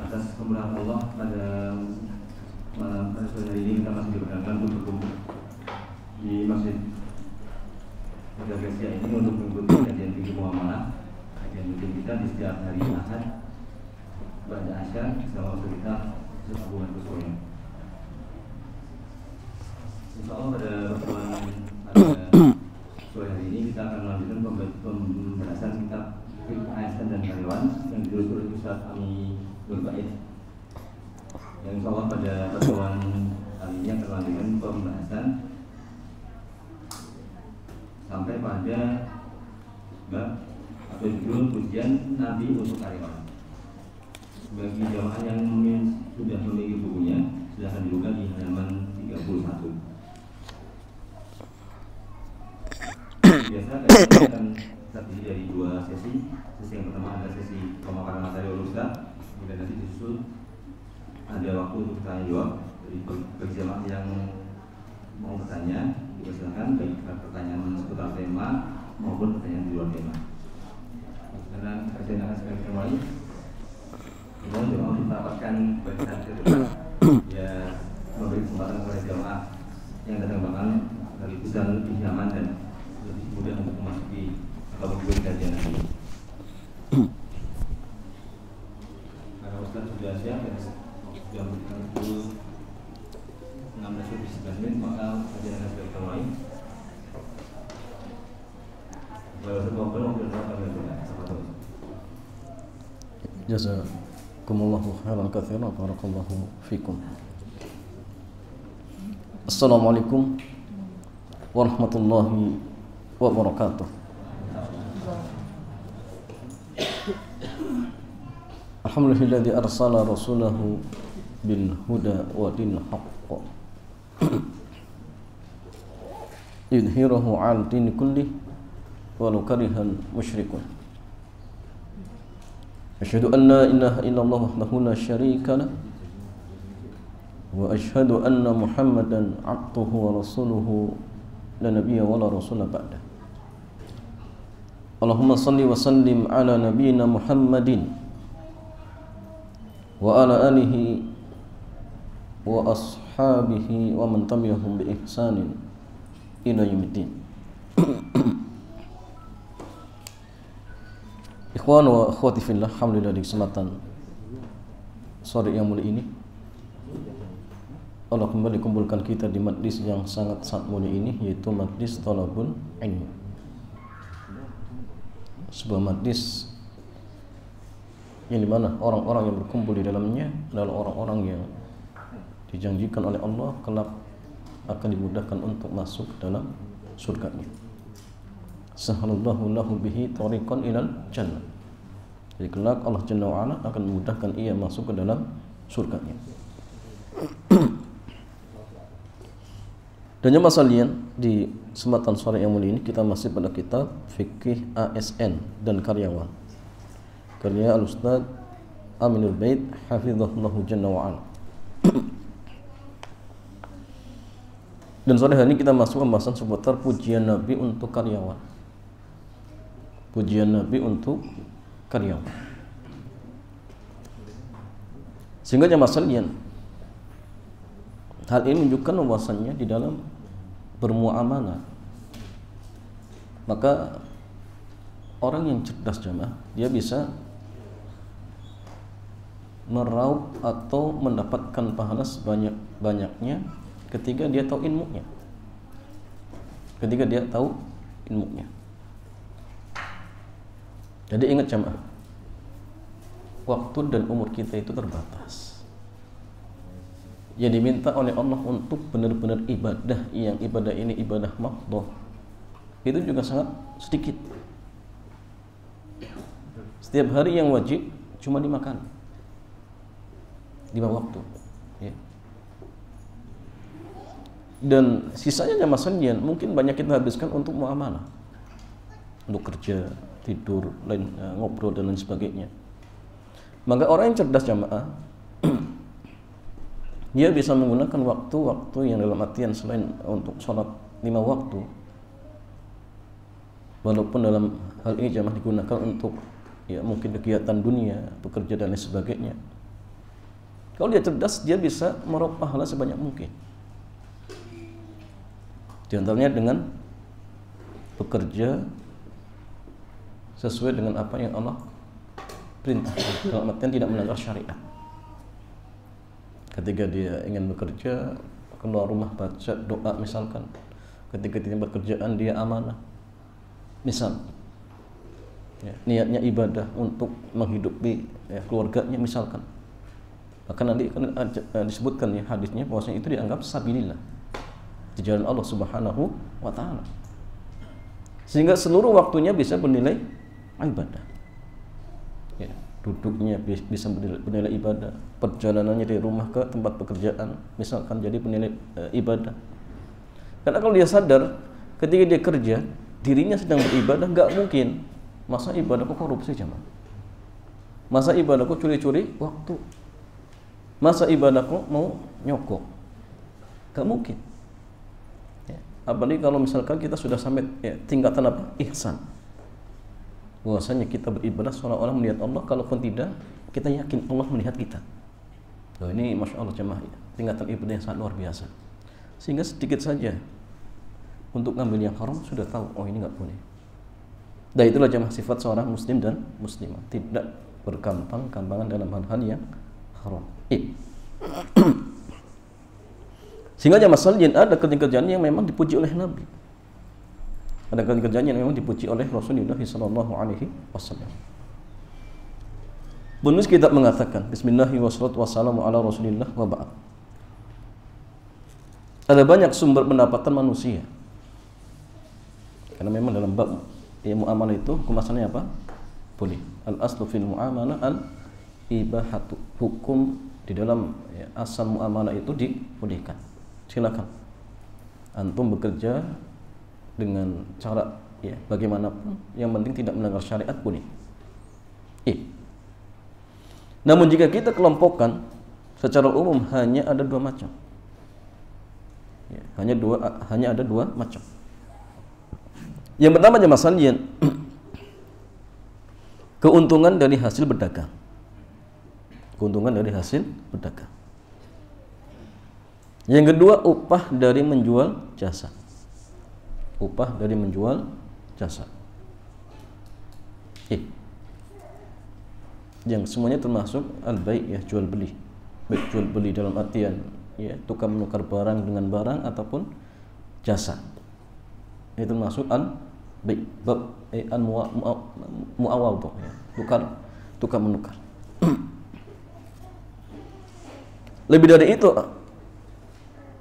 Atas kemurahan Allah pada malam sore hari ini kita masih diperkenankan untuk berkumpul di Masjid Gasia ini untuk mengikuti kajian fikih muamalah, kajian rutin kita di setiap hari Ahad pada Asyar selama waktu kita sehubungan kesulian. Insyaallah pada pertemuan sore hari ini kita akan melanjutkan pembahasan kitab Fiqh ASN dan Karyawan yang ditulis oleh Ustaz Ami Nurbaid. Yang insyaallah pada pertemuan kali ini akan melanjutkan pembahasan sampai pada bab atau judul pujian Nabi untuk karyawan. Bagi jamaah yang sudah memiliki bukunya, silahkan dibuka di halaman 31. Biasa kita akan terdiri dari dua sesi. Sesi yang pertama adalah sesi pemaparan materi oleh Ustaz, kemudian nanti disusul ada waktu untuk tanya jawab dari bagi jamaah yang mau bertanya. Silakan baik pertanyaan seputar tema maupun pertanyaan di luar tema. Karena kajian akan sekali kembali, kemudian jemaah kita dapatkan bagian kedua, ya memberi kesempatan kepada jemaah yang datang bahkan dari bisa lebih nyaman dan lebih mudah untuk memasuki atau mengikuti kajian ini. Karena Ustaz sudah siap dan sudah memberikan pukul 16:11 maka kajian akan segera mulai. Jazakumullahu khairan katsiran, barakallahu fikum. Assalamualaikum warahmatullahi wabarakatuh. Alhamdulilladzi arsala rasulahu bil huda wa dinil haqq yudhhirahu 'ala dini kulli walau karihal musyrikun. Asyhadu an la ilaha illallah wahdahu la syarika lah wa asyhadu anna Muhammadan 'abduhu wa rasuluhu la nabiyya wa la rasula ba'da. Allahumma shalli wa sallim ala nabiyyina Muhammadin wa ala alihi wa ashabihi wa man tabi'ahum bi ihsanin ila yaumiddin. Ikhwan wa akhwati fillah, alhamdulillah di kesempatan sore yang mulia ini Allah kembali kumpulkan kita di majlis yang sangat mulia ini, yaitu majlis Thalabul Ilmi. Sebuah majlis yang dimana orang-orang yang berkumpul di dalamnya adalah orang-orang yang dijanjikan oleh Allah kelak akan dimudahkan untuk masuk dalam surganya. Sahalallahu lahu bihi tariqan ilal jannah. Jadi kelak Allah Jalla wa Ala akan memudahkan ia masuk ke dalam surganya. Dan jemaah sekalian, di kesempatan sore yang mulia ini kita masih pada kitab Fikih ASN dan Karyawan karya Al-Ustaz Ami Nurbaid hafizahullahu Jalla wa Ala. Dan sore hari ini kita masuk pembahasan seputar pujian Nabi untuk karyawan. Pujian Nabi untuk karyawan. Sehingga jemaah sekalian, hal ini menunjukkan bahwasannya di dalam bermuamalah, maka orang yang cerdas jemaah, dia bisa meraup atau mendapatkan pahala sebanyak-banyaknya ketika dia tahu ilmunya. Ketika dia tahu ilmunya. Jadi ingat jamaah, waktu dan umur kita itu terbatas. Yang diminta oleh Allah untuk benar-benar ibadah, yang ibadah ini ibadah mahdhah, itu juga sangat sedikit. Setiap hari yang wajib cuma 5 kali, 5 waktu, ya. Dan sisanya jamaah sekalian mungkin banyak kita habiskan untuk muamalah, untuk kerja, tidur, ngobrol dan lain sebagainya. Maka orang yang cerdas jamaah dia bisa menggunakan waktu-waktu yang dalam artian selain untuk sholat 5 waktu, walaupun dalam hal ini jamaah digunakan untuk ya mungkin kegiatan dunia, bekerja dan lain sebagainya. Kalau dia cerdas, dia bisa meraup pahala sebanyak mungkin. Di antaranya dengan bekerja sesuai dengan apa yang Allah perintahkan, dalam artian tidak melanggar syariat. Ketika dia ingin bekerja, keluar rumah baca doa misalkan. Ketika dia bekerjaan dia amanah, misal ya, niatnya ibadah untuk menghidupi ya, keluarganya misalkan. Bahkan nanti akan disebutkan ya hadisnya bahwasanya itu dianggap sabilillah, di jalan Allah Subhanahu wa taala. Sehingga seluruh waktunya bisa bernilai ibadah. Ya, duduknya bisa bernilai ibadah, perjalanannya dari rumah ke tempat pekerjaan misalkan jadi bernilai ibadah. Karena kalau dia sadar ketika dia kerja dirinya sedang beribadah, nggak mungkin masa ibadahku korupsi jamaah, masa ibadahku curi-curi waktu, masa ibadahku mau nyogok, nggak mungkin. Ya, apalagi kalau misalkan kita sudah sampai ya, tingkatan apa? Ihsan, bahwasanya kita beribadah seolah-olah melihat Allah, kalaupun tidak kita yakin Allah melihat kita. Loh, ini masya Allah jemaah, tingkatan ibadah yang sangat luar biasa. Sehingga sedikit saja untuk ngambil yang haram sudah tahu, oh ini nggak boleh. Dan itulah jemaah sifat seorang muslim dan muslimah, tidak bergampang-gampangan dalam hal-hal yang haram. Sehingga jemaah sekalian ada kerjaan yang memang dipuji oleh Nabi. Ada kerjaan yang memang dipuji oleh Rasulullah SAW. Penulis kitab mengatakan, Bismillahirrahmanirrahim, wassalamu ala Rasulillah wa ba'd. Ada banyak sumber pendapatan manusia. Karena memang dalam bab ya, muamalah itu hukum asalnya apa? Boleh. Al-aslu fil muamalah al-ibahatu. Hukum di dalam ya, asal muamalah itu dibolehkan. Silakan. Antum bekerja dengan cara ya bagaimanapun, yang penting tidak melanggar syariat boleh. Namun jika kita kelompokkan secara umum hanya ada 2 macam. Ya, hanya ada dua macam. Yang pertama jemaah sekalian, keuntungan dari hasil berdagang. Keuntungan dari hasil berdagang. Yang kedua, upah dari menjual jasa. Upah dari menjual jasa. Yang semuanya termasuk al-bai' ya, jual beli. Baik jual beli dalam artian ya tukar menukar barang dengan barang ataupun jasa. Itu termasuk al-bai' bab al-muawadhah ya, tukar menukar. Lebih dari itu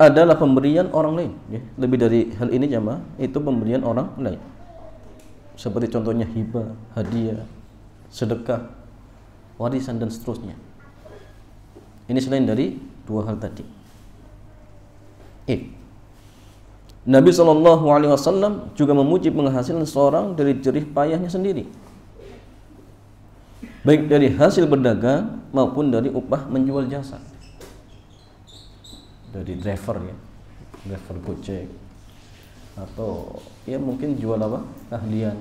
adalah pemberian orang lain ya. Lebih dari hal ini jamaah, itu pemberian orang lain. Seperti contohnya hibah, hadiah, sedekah, warisan dan seterusnya. Ini selain dari 2 hal tadi. Nabi SAW juga memuji penghasilan seorang dari jerih payahnya sendiri, baik dari hasil berdagang maupun dari upah menjual jasa. Dari driver ya, driver Gojek, atau ya mungkin jual apa? Keahlian,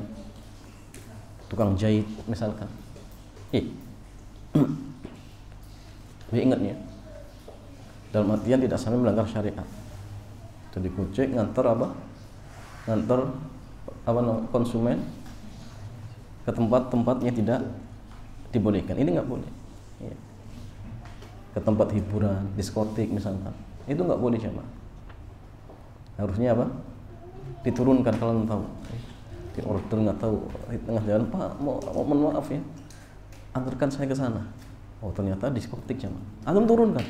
tukang jahit misalkan. Ingat ya, dalam artian tidak sampai melanggar syariat. Jadi Gojek ngantar konsumen ke tempat-tempat yang tidak dibolehkan. Ini nggak boleh. Ya. Ke tempat hiburan, diskotik misalkan, itu nggak boleh jemaah. Harusnya apa? Diturunkan kalau tahu. Di order nggak tahu di tengah jalan, Pak, mohon maaf ya, antarkan saya ke sana. Oh ternyata diskotik jamaah. Antum turunkan.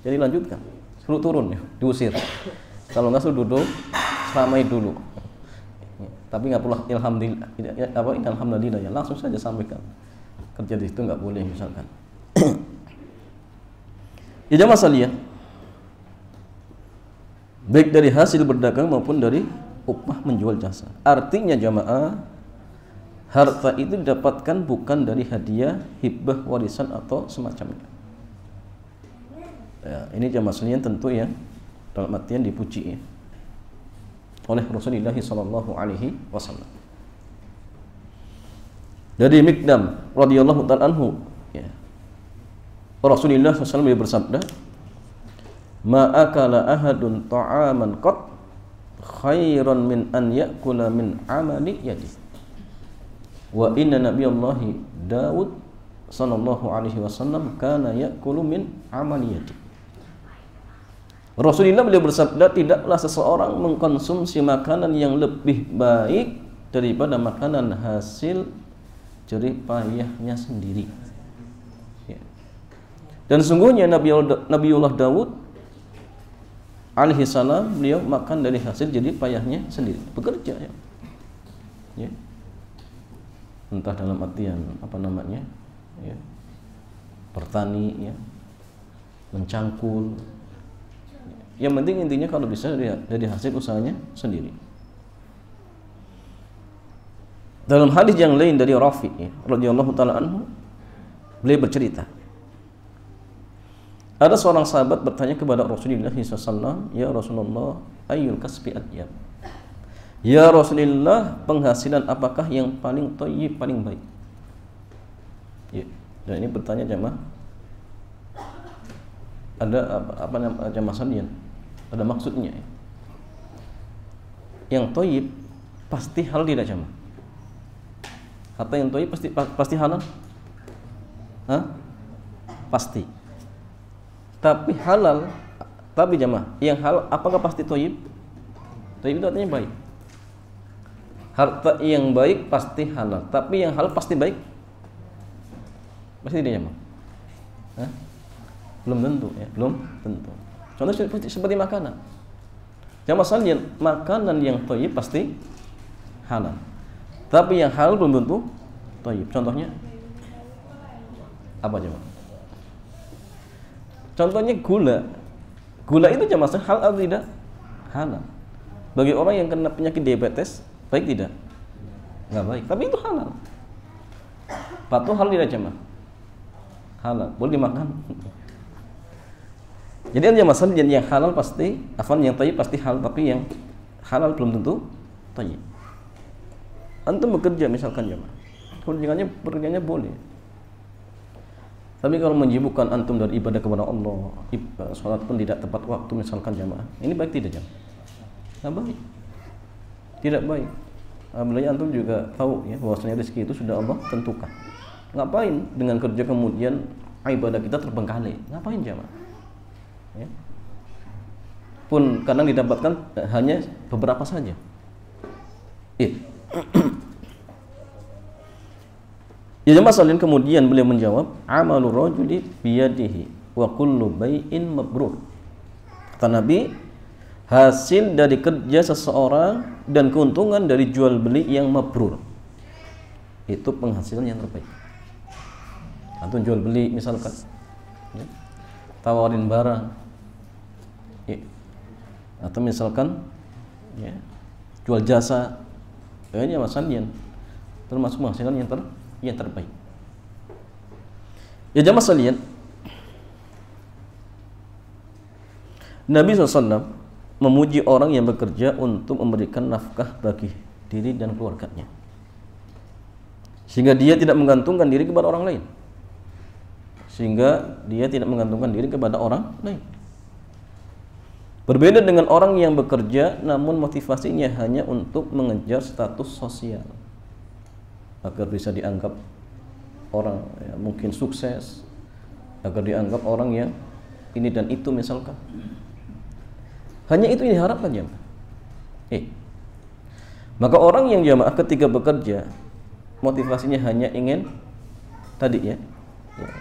Jadi lanjutkan. Suruh turun ya, diusir. Kalau nggak suruh duduk, seramai dulu. Tapi nggak pula alhamdulillah ya, langsung saja sampaikan. Kerja di situ nggak boleh misalkan. Ya jamaah sekalian, baik dari hasil berdagang maupun dari upah menjual jasa. Artinya jamaah, harta itu didapatkan bukan dari hadiah, hibah, warisan atau semacamnya. Ya, ini jamaah sekalian tentu ya dalam artian dipuji ya, oleh Rasulullah sallallahu alaihi wasallam. Dari Mikdam radhiyallahu ta'ala anhu ya, Rasulullah SAW bersabda, "Ma akala ahadun ta'aman qat khairan min an ya'kula min amali yadi." Wa inna nabiyallahi Daud sallallahu alaihi wasallam kana ya'kulu min amali yadi. Rasulullah beliau bersabda, tidaklah seseorang mengkonsumsi makanan yang lebih baik daripada makanan hasil jerih payahnya sendiri. Ya. Dan sungguhnya Nabiullah Daud alaihi salam, beliau makan dari hasil jerih payahnya sendiri, bekerja ya. Ya. Entah dalam artian apa namanya? Ya. Bertani ya. Mencangkul. Yang penting intinya kalau bisa dari hasil usahanya sendiri. Dalam hadis yang lain dari Rafi radhiyallahu taala anhu, beliau bercerita, ada seorang sahabat bertanya kepada Rasulullah SAW, "Ya Rasulullah, ayyul kasbi atyab?" Ya Rasulullah, penghasilan apakah yang paling thayyib, paling baik? Ya. Dan ini bertanya jamaah, ada apa namanya jamaah sekalian? Ada maksudnya ya. Yang thayyib pasti halal tidak jamaah? Harta yang thayyib pasti halal? Hah? Pasti. Tapi halal, tapi jamaah, yang halal apakah pasti thayyib? Thayyib itu artinya baik. Harta yang baik pasti halal, tapi yang halal pasti baik? Pasti tidak jamaah? Hah? Belum tentu ya, belum tentu. Contoh seperti makanan. Jamaah sekalian, makanan yang thayyib pasti halal. Tapi yang halal belum tentu thayyib. Contohnya apa jemaah? Contohnya gula. Gula itu jemaah halal atau tidak? Halal. Bagi orang yang kena penyakit diabetes, baik tidak? Enggak baik, tapi itu halal. Patuh halal tidak jemaah? Halal, boleh dimakan. Jadi yang masalah yang halal pasti, yang thayyib pasti halal, tapi yang halal belum tentu thayyib. Antum bekerja misalkan jemaah, pekerjaannya boleh. Tapi kalau menyibukkan antum dari ibadah kepada Allah, sholat pun tidak tepat waktu misalkan jemaah, ini baik tidak jemaah? Tidak baik. Tidak baik. Apalagi antum juga tahu ya bahwasanya rezeki itu sudah Allah tentukan. Ngapain dengan kerja kemudian ibadah kita terbengkalai? Ngapain jemaah? Ya. Pun kadang didapatkan hanya beberapa saja. Ya jemaah sekalian, kemudian beliau menjawab, "Amalur rajuli biyadihi wa kullu bai'in mabrur." Kata Nabi, hasil dari kerja seseorang dan keuntungan dari jual beli yang mabrur, itu penghasilan yang terbaik. Atau jual beli misalkan ya, tawarin barang ya, atau misalkan ya, jual jasa, ini masalah termasuk penghasilan yang terbaik. Ya jamaah sekalian, Nabi SAW memuji orang yang bekerja untuk memberikan nafkah bagi diri dan keluarganya, sehingga dia tidak menggantungkan diri kepada orang lain. Berbeda dengan orang yang bekerja namun motivasinya hanya untuk mengejar status sosial, agar bisa dianggap orang ya, mungkin sukses, agar dianggap orang yang ini dan itu misalkan. Hanya itu yang diharapkan jamaah. Maka orang yang jamaah ketika bekerja motivasinya hanya ingin tadi ya,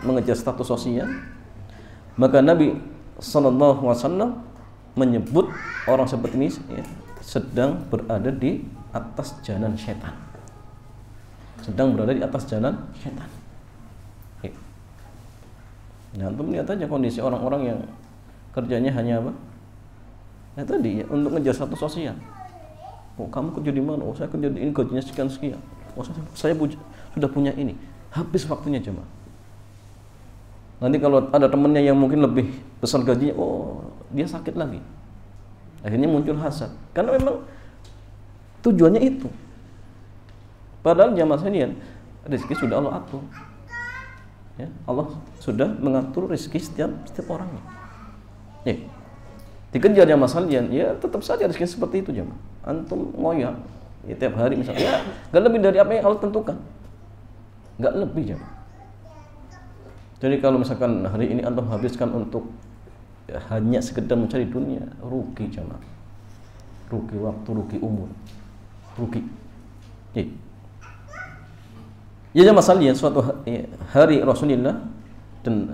mengejar status sosial, maka Nabi SAW menyebut orang seperti ini ya, sedang berada di atas jalan setan. Sedang berada di atas jalan setan. Nah, untuk melihat aja kondisi orang-orang yang kerjanya hanya apa? Ya tadi ya, untuk ngejar status sosial. Oh, kamu kerja di mana? Oh, saya kerja di ini, gajinya sekian-sekian. Oh, saya sudah punya ini. Habis waktunya jemaah. Nanti kalau ada temennya yang mungkin lebih besar gajinya, oh, dia sakit lagi. Akhirnya muncul hasad. Karena memang tujuannya itu. Padahal jamaah sekalian, rezeki sudah Allah atur. Ya, Allah sudah mengatur rezeki setiap orangnya. Ya. Dikejar jamaah sekalian, ya tetap saja rezeki seperti itu jamaah. Antum ngoyak ya, tiap hari misalnya, ya, gak lebih dari apa yang Allah tentukan. Gak lebih jamaah. Jadi kalau misalkan hari ini antum habiskan untuk ya, hanya sekedar mencari dunia, rugi jamaah. Rugi waktu, rugi umur. Rugi. Ya jamaah sekalian, suatu hari Rasulullah dan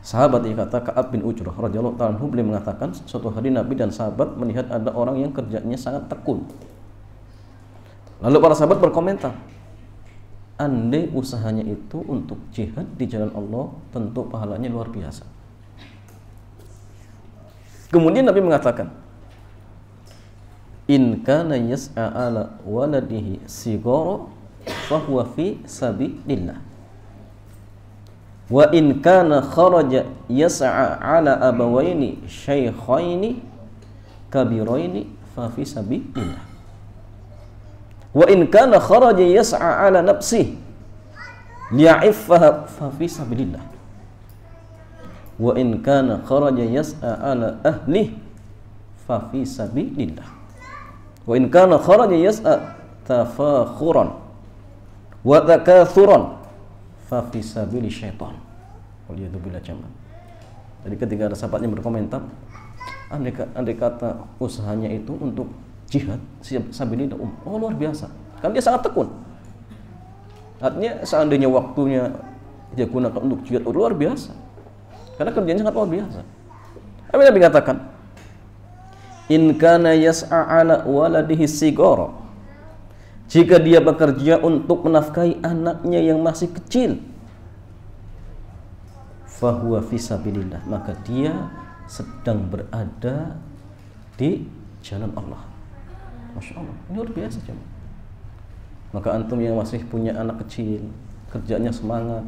sahabat yang kata Ka'ab bin Ujrah radhiyallahu ta'ala anhu, beliau mengatakan suatu hari Nabi dan sahabat melihat ada orang yang kerjanya sangat tekun. Lalu para sahabat berkomentar, andai usahanya itu untuk jihad di jalan Allah, tentu pahalanya luar biasa. Kemudian Nabi mengatakan, in kana yas'a ala waladihi sigara fahuwa fi sabilillah. Wa in kana kharaja yas'a ala abawaini syaikhaini kabiraini fa fi sabilillah. Wa in kana kharaja yas'a ala nafsihi liya'iffaha fa fi sabilillah. Wa in kana kharaja yas'a ala ahlihi fa fi sabilillah. Wa in kana kharaja yas'a tafakhuran wa takathuran fa fi sabili syaitan. Waliyadzubillah jamaah. Jadi ketika ada sahabatnya berkomentar, andai kata usahanya itu untuk jihad sabilillah, oh luar biasa. Kan dia sangat tekun. Artinya seandainya waktunya dia gunakan untuk jihad, oh, luar biasa. Karena kerjanya sangat luar biasa. Tapi Nabi katakan, in kana yas'a ala waladihi sigara, jika dia bekerja untuk menafkahi anaknya yang masih kecil, fahuwa fi sabilillah, maka dia sedang berada di jalan Allah. Masya Allah, ini luar biasa jemaah. Maka antum yang masih punya anak kecil, kerjanya semangat,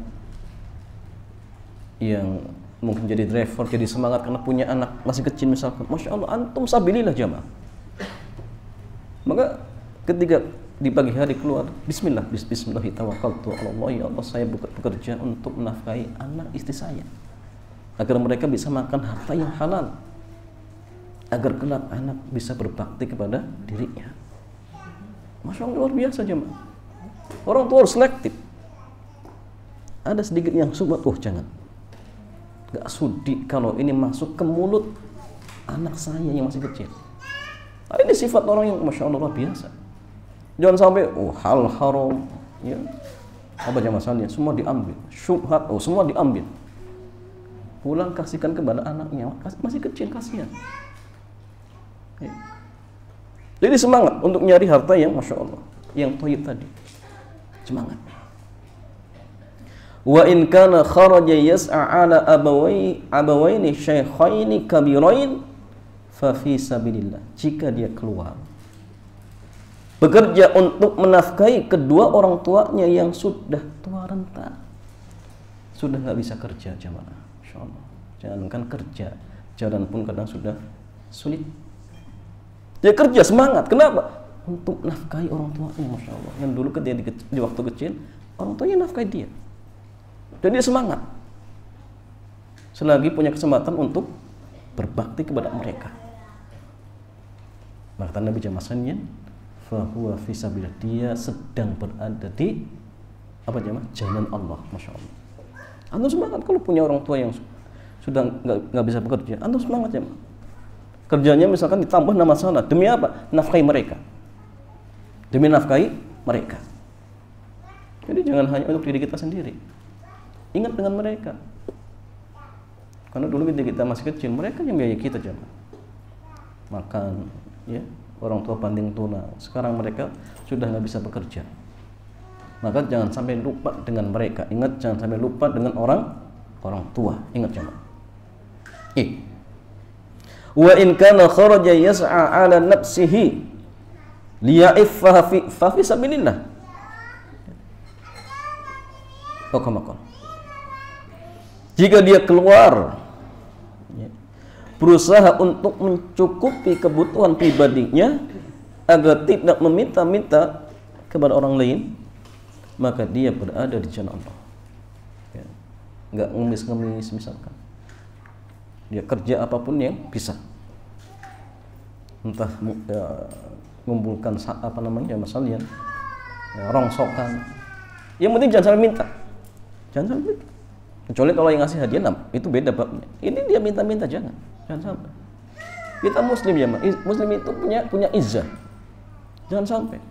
yang mungkin jadi driver, jadi semangat karena punya anak masih kecil misalkan, Masya Allah, antum sabilillah jemaah. Maka ketika di pagi hari keluar, bismillah, tawakkaltu ala Allah, ya Allah, saya bekerja untuk menafkahi anak istri saya agar mereka bisa makan harta yang halal, agar kelak anak bisa berbakti kepada dirinya. Masya Allah, luar biasa jemaah. Orang tua harus selektif. Ada sedikit yang subhat, jangan, gak sudi kalau ini masuk ke mulut anak saya yang masih kecil. Nah, ini sifat orang yang Masya Allah luar biasa. Jangan sampai hal haram, ya, apa aja masalahnya, semua diambil, syubhat, semua diambil. Pulang kasihkan kepada anaknya, masih kecil, kasihan. Ya. Jadi semangat untuk nyari harta yang Masya Allah, yang thayyib tadi. Semangat. Wa in kana kharaja yas'a ala abawaini syaikhaini kabirain fa fi sabilillah. Jika dia keluar bekerja untuk menafkahi kedua orang tuanya yang sudah tua renta, sudah nggak bisa kerja jamaah, Masya Allah. Jangankan kerja, jalan pun kadang sudah sulit. Dia kerja semangat, kenapa? Untuk nafkahi orang tuanya, Masya Allah. Yang dulu ketika di waktu kecil, orang tuanya nafkahi dia. Jadi dia semangat. Selagi punya kesempatan untuk berbakti kepada mereka. Maka Nabi jamaahnya, fahuwa fi sabilillah, dia sedang berada di apa jemaah? Jalan Allah, Masya Allah. Antum semangat kalau punya orang tua yang sudah nggak bisa bekerja, antum semangat jemaah. Kerjanya misalkan ditambah 6 salat. Demi apa? Nafkahi mereka. Demi nafkahi mereka. Jadi jangan hanya untuk diri kita sendiri. Ingat dengan mereka. Karena dulu ketika kita masih kecil, mereka yang biayai kita jemaah. Makan, ya, orang tua banting tulang. Sekarang mereka sudah nggak bisa bekerja. Maka jangan sampai lupa dengan mereka. Ingat, jangan sampai lupa dengan orang tua. Ingat jemaah. Wa in kana kharaja yas'a 'ala nafsihi liya'iffa fa fi sabilillah. Jika dia keluar berusaha untuk mencukupi kebutuhan pribadinya agar tidak meminta-minta kepada orang lain, maka dia berada di jalan Allah. Ya. Nggak ngemis-ngemis misalkan. Dia kerja apapun yang bisa. Entah mengumpulkan masalahnya, rongsokan. Yang penting jangan sampai minta. Jangan sampai minta. Kecuali kalau yang ngasih hadiah, itu beda babnya. Ini dia minta-minta, jangan sampai. Kita muslim ya, muslim itu punya izzah. Jangan sampai.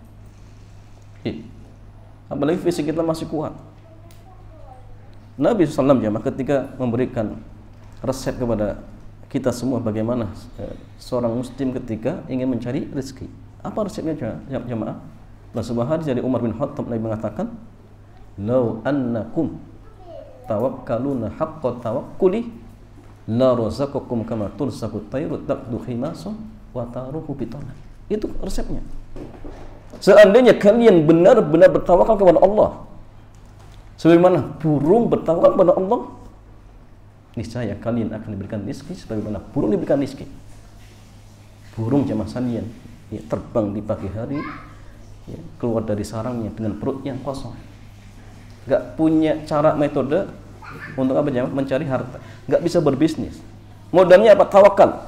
Apalagi fisik kita masih kuat. Nabi SAW ketika memberikan resep kepada kita semua bagaimana seorang muslim ketika ingin mencari rezeki. Apa resepnya jemaah? Nah, sebuah hadis dari Umar bin Khattab, Nabi mengatakan, "Lau annakum tawakkaluna haqqa tawakkuli la razaqakum kama tursaqut tayru taqdu khimasan wa taruhu bitana." Itu resepnya. Seandainya kalian benar-benar bertawakal kepada Allah, sebagaimana burung bertawakal kepada Allah, niscaya kalian akan diberikan rezeki sebagaimana burung diberikan rezeki. Burung jamaah sekalian, ya, terbang di pagi hari, ya, keluar dari sarangnya dengan perut yang kosong. Gak punya cara metode untuk apa jamaah? Mencari harta. Gak bisa berbisnis. Modalnya apa? Tawakal.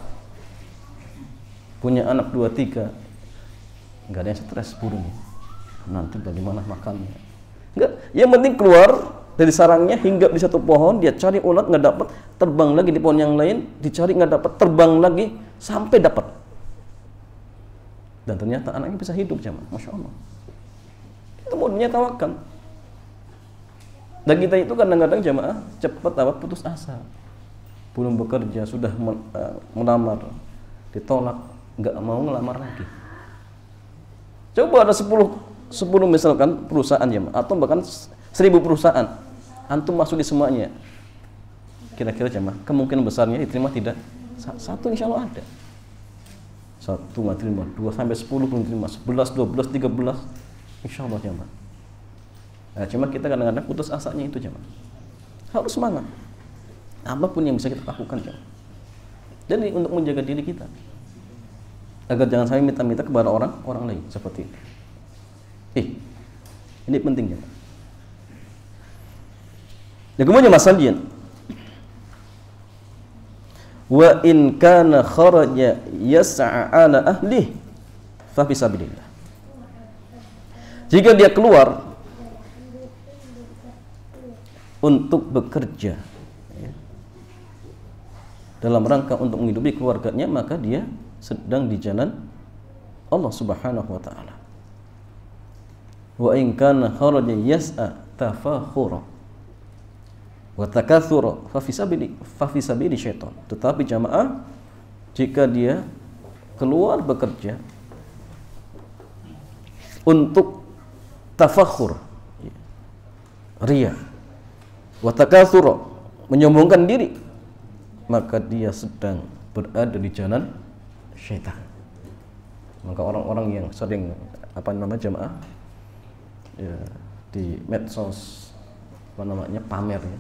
Punya anak 2-3, gak ada yang stres burungnya. Nanti bagaimana makannya? Enggak. Yang penting keluar dari sarangnya, hinggap di satu pohon, dia cari ulat nggak dapat, terbang lagi di pohon yang lain, dicari nggak dapat, terbang lagi sampai dapat. Dan ternyata anaknya bisa hidup jemaah, masya Allah. Itu modalnya tawakal. Dan kita itu kadang-kadang jemaah cepat putus asa, belum bekerja sudah melamar, ditolak, nggak mau ngelamar lagi. Coba ada 10 misalkan perusahaan jemaah, atau bahkan 1000 perusahaan, antum masuk di semuanya, kira-kira jemaah kemungkinan besarnya diterima tidak? Satu insya Allah ada. 1 nggak terima, 2 sampai 10 belum terima, 11, 12, 13 insya Allah jemaah. Nah, cuma kita kadang-kadang putus asanya itu jemaah. Harus semangat. Apapun yang bisa kita lakukan jemaah. Jadi untuk menjaga diri kita agar jangan sampai minta-minta kepada orang lain seperti itu. Ini penting jemaah. Ya, kemudian masalahnya, wa in kana kharaja yas'a 'ala ahli fa fi sabilillah. Jika dia keluar untuk bekerja, ya, dalam rangka untuk menghidupi keluarganya, maka dia sedang di jalan Allah Subhanahu wa taala. Wa in kana kharaja yas'a tafakhura wa takatsura fa fi sabili syaitan. Tetapi jamaah, jika dia keluar bekerja untuk tafakhur, riya, wa takatsura, menyombongkan diri, maka dia sedang berada di jalan syaitan. Maka orang-orang yang sering jamaah, ya, di medsos pamer, ya,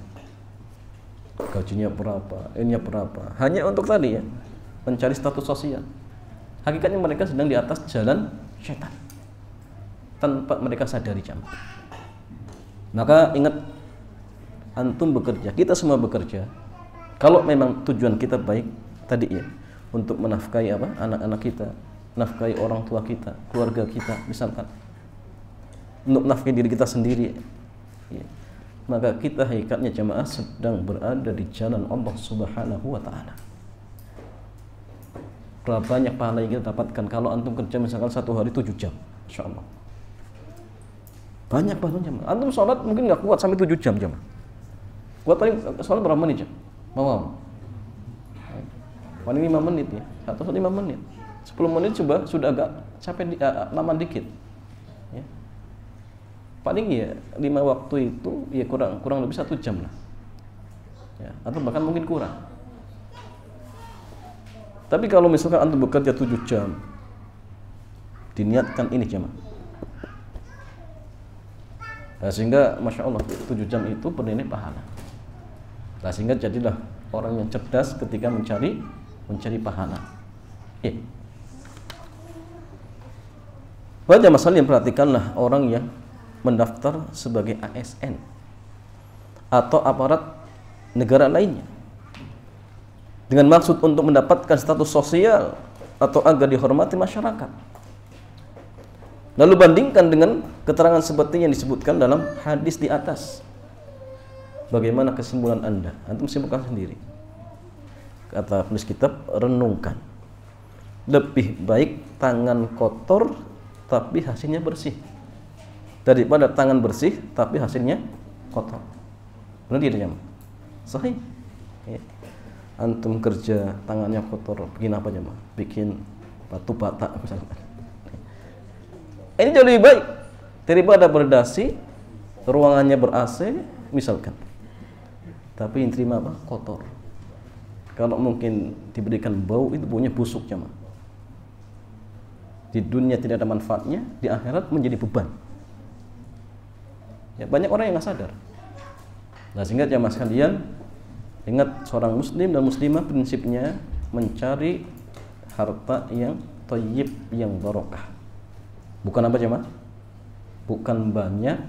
gajinya berapa, ininya berapa, hanya untuk tadi, ya, mencari status sosial. Hakikatnya mereka sedang di atas jalan syaitan tanpa mereka sadari jamaah. Maka ingat, antum bekerja, kita semua bekerja, kalau memang tujuan kita baik tadi, ya, untuk menafkahi anak-anak kita, nafkahi orang tua kita, keluarga kita misalkan, untuk nafkahi diri kita sendiri, ya, maka kita hakikatnya jamaah sedang berada di jalan Allah Subhanahu wa taala. berapa banyak pahala yang kita dapatkan kalau antum kerja misalkan 1 hari 7 jam, insya Allah. Banyak pahalanya. Antum sholat mungkin nggak kuat sampai 7 jam jamaah. Kuat paling sholat berapa menit jam? Mau? Paling 5 menit ya, atau 5 menit. 10 menit coba sudah agak capek lama dikit. Ya. Paling ya 5 waktu itu ya kurang lebih 1 jam lah. Ya, atau bahkan mungkin kurang. Tapi kalau misalkan antum bekerja 7 jam, diniatkan ini jamaah. Nah, sehingga Masya Allah 7 jam itu bernilai pahala. Nah, sehingga jadilah orang yang cerdas ketika mencari pahala. Pada masalah yang perhatikanlah orang yang mendaftar sebagai ASN atau aparat negara lainnya dengan maksud untuk mendapatkan status sosial atau agar dihormati masyarakat. Lalu bandingkan dengan keterangan seperti yang disebutkan dalam hadis di atas. Bagaimana kesimpulan Anda? Antum simpulkan sendiri. Kata penulis kitab, renungkan. Lebih baik tangan kotor tapi hasilnya bersih daripada tangan bersih tapi hasilnya kotor. Benar tidak jamaah? Sahih. Ya. Antum kerja tangannya kotor, bikin apa jamaah? Bikin batu bata misalnya. Ini jauh lebih baik daripada berdasi, ruangannya ber-AC misalkan. Tapi yang terima apa? Kotor. Kalau mungkin diberikan bau, itu baunya busuk jamaah. Di dunia tidak ada manfaatnya, di akhirat menjadi beban. Ya, banyak orang yang nggak sadar. Nah, sehingga jamaah sekalian, ingat seorang muslim dan muslimah prinsipnya mencari harta yang thayyib, yang barokah. Bukan apa jemaah? Bukan banyak,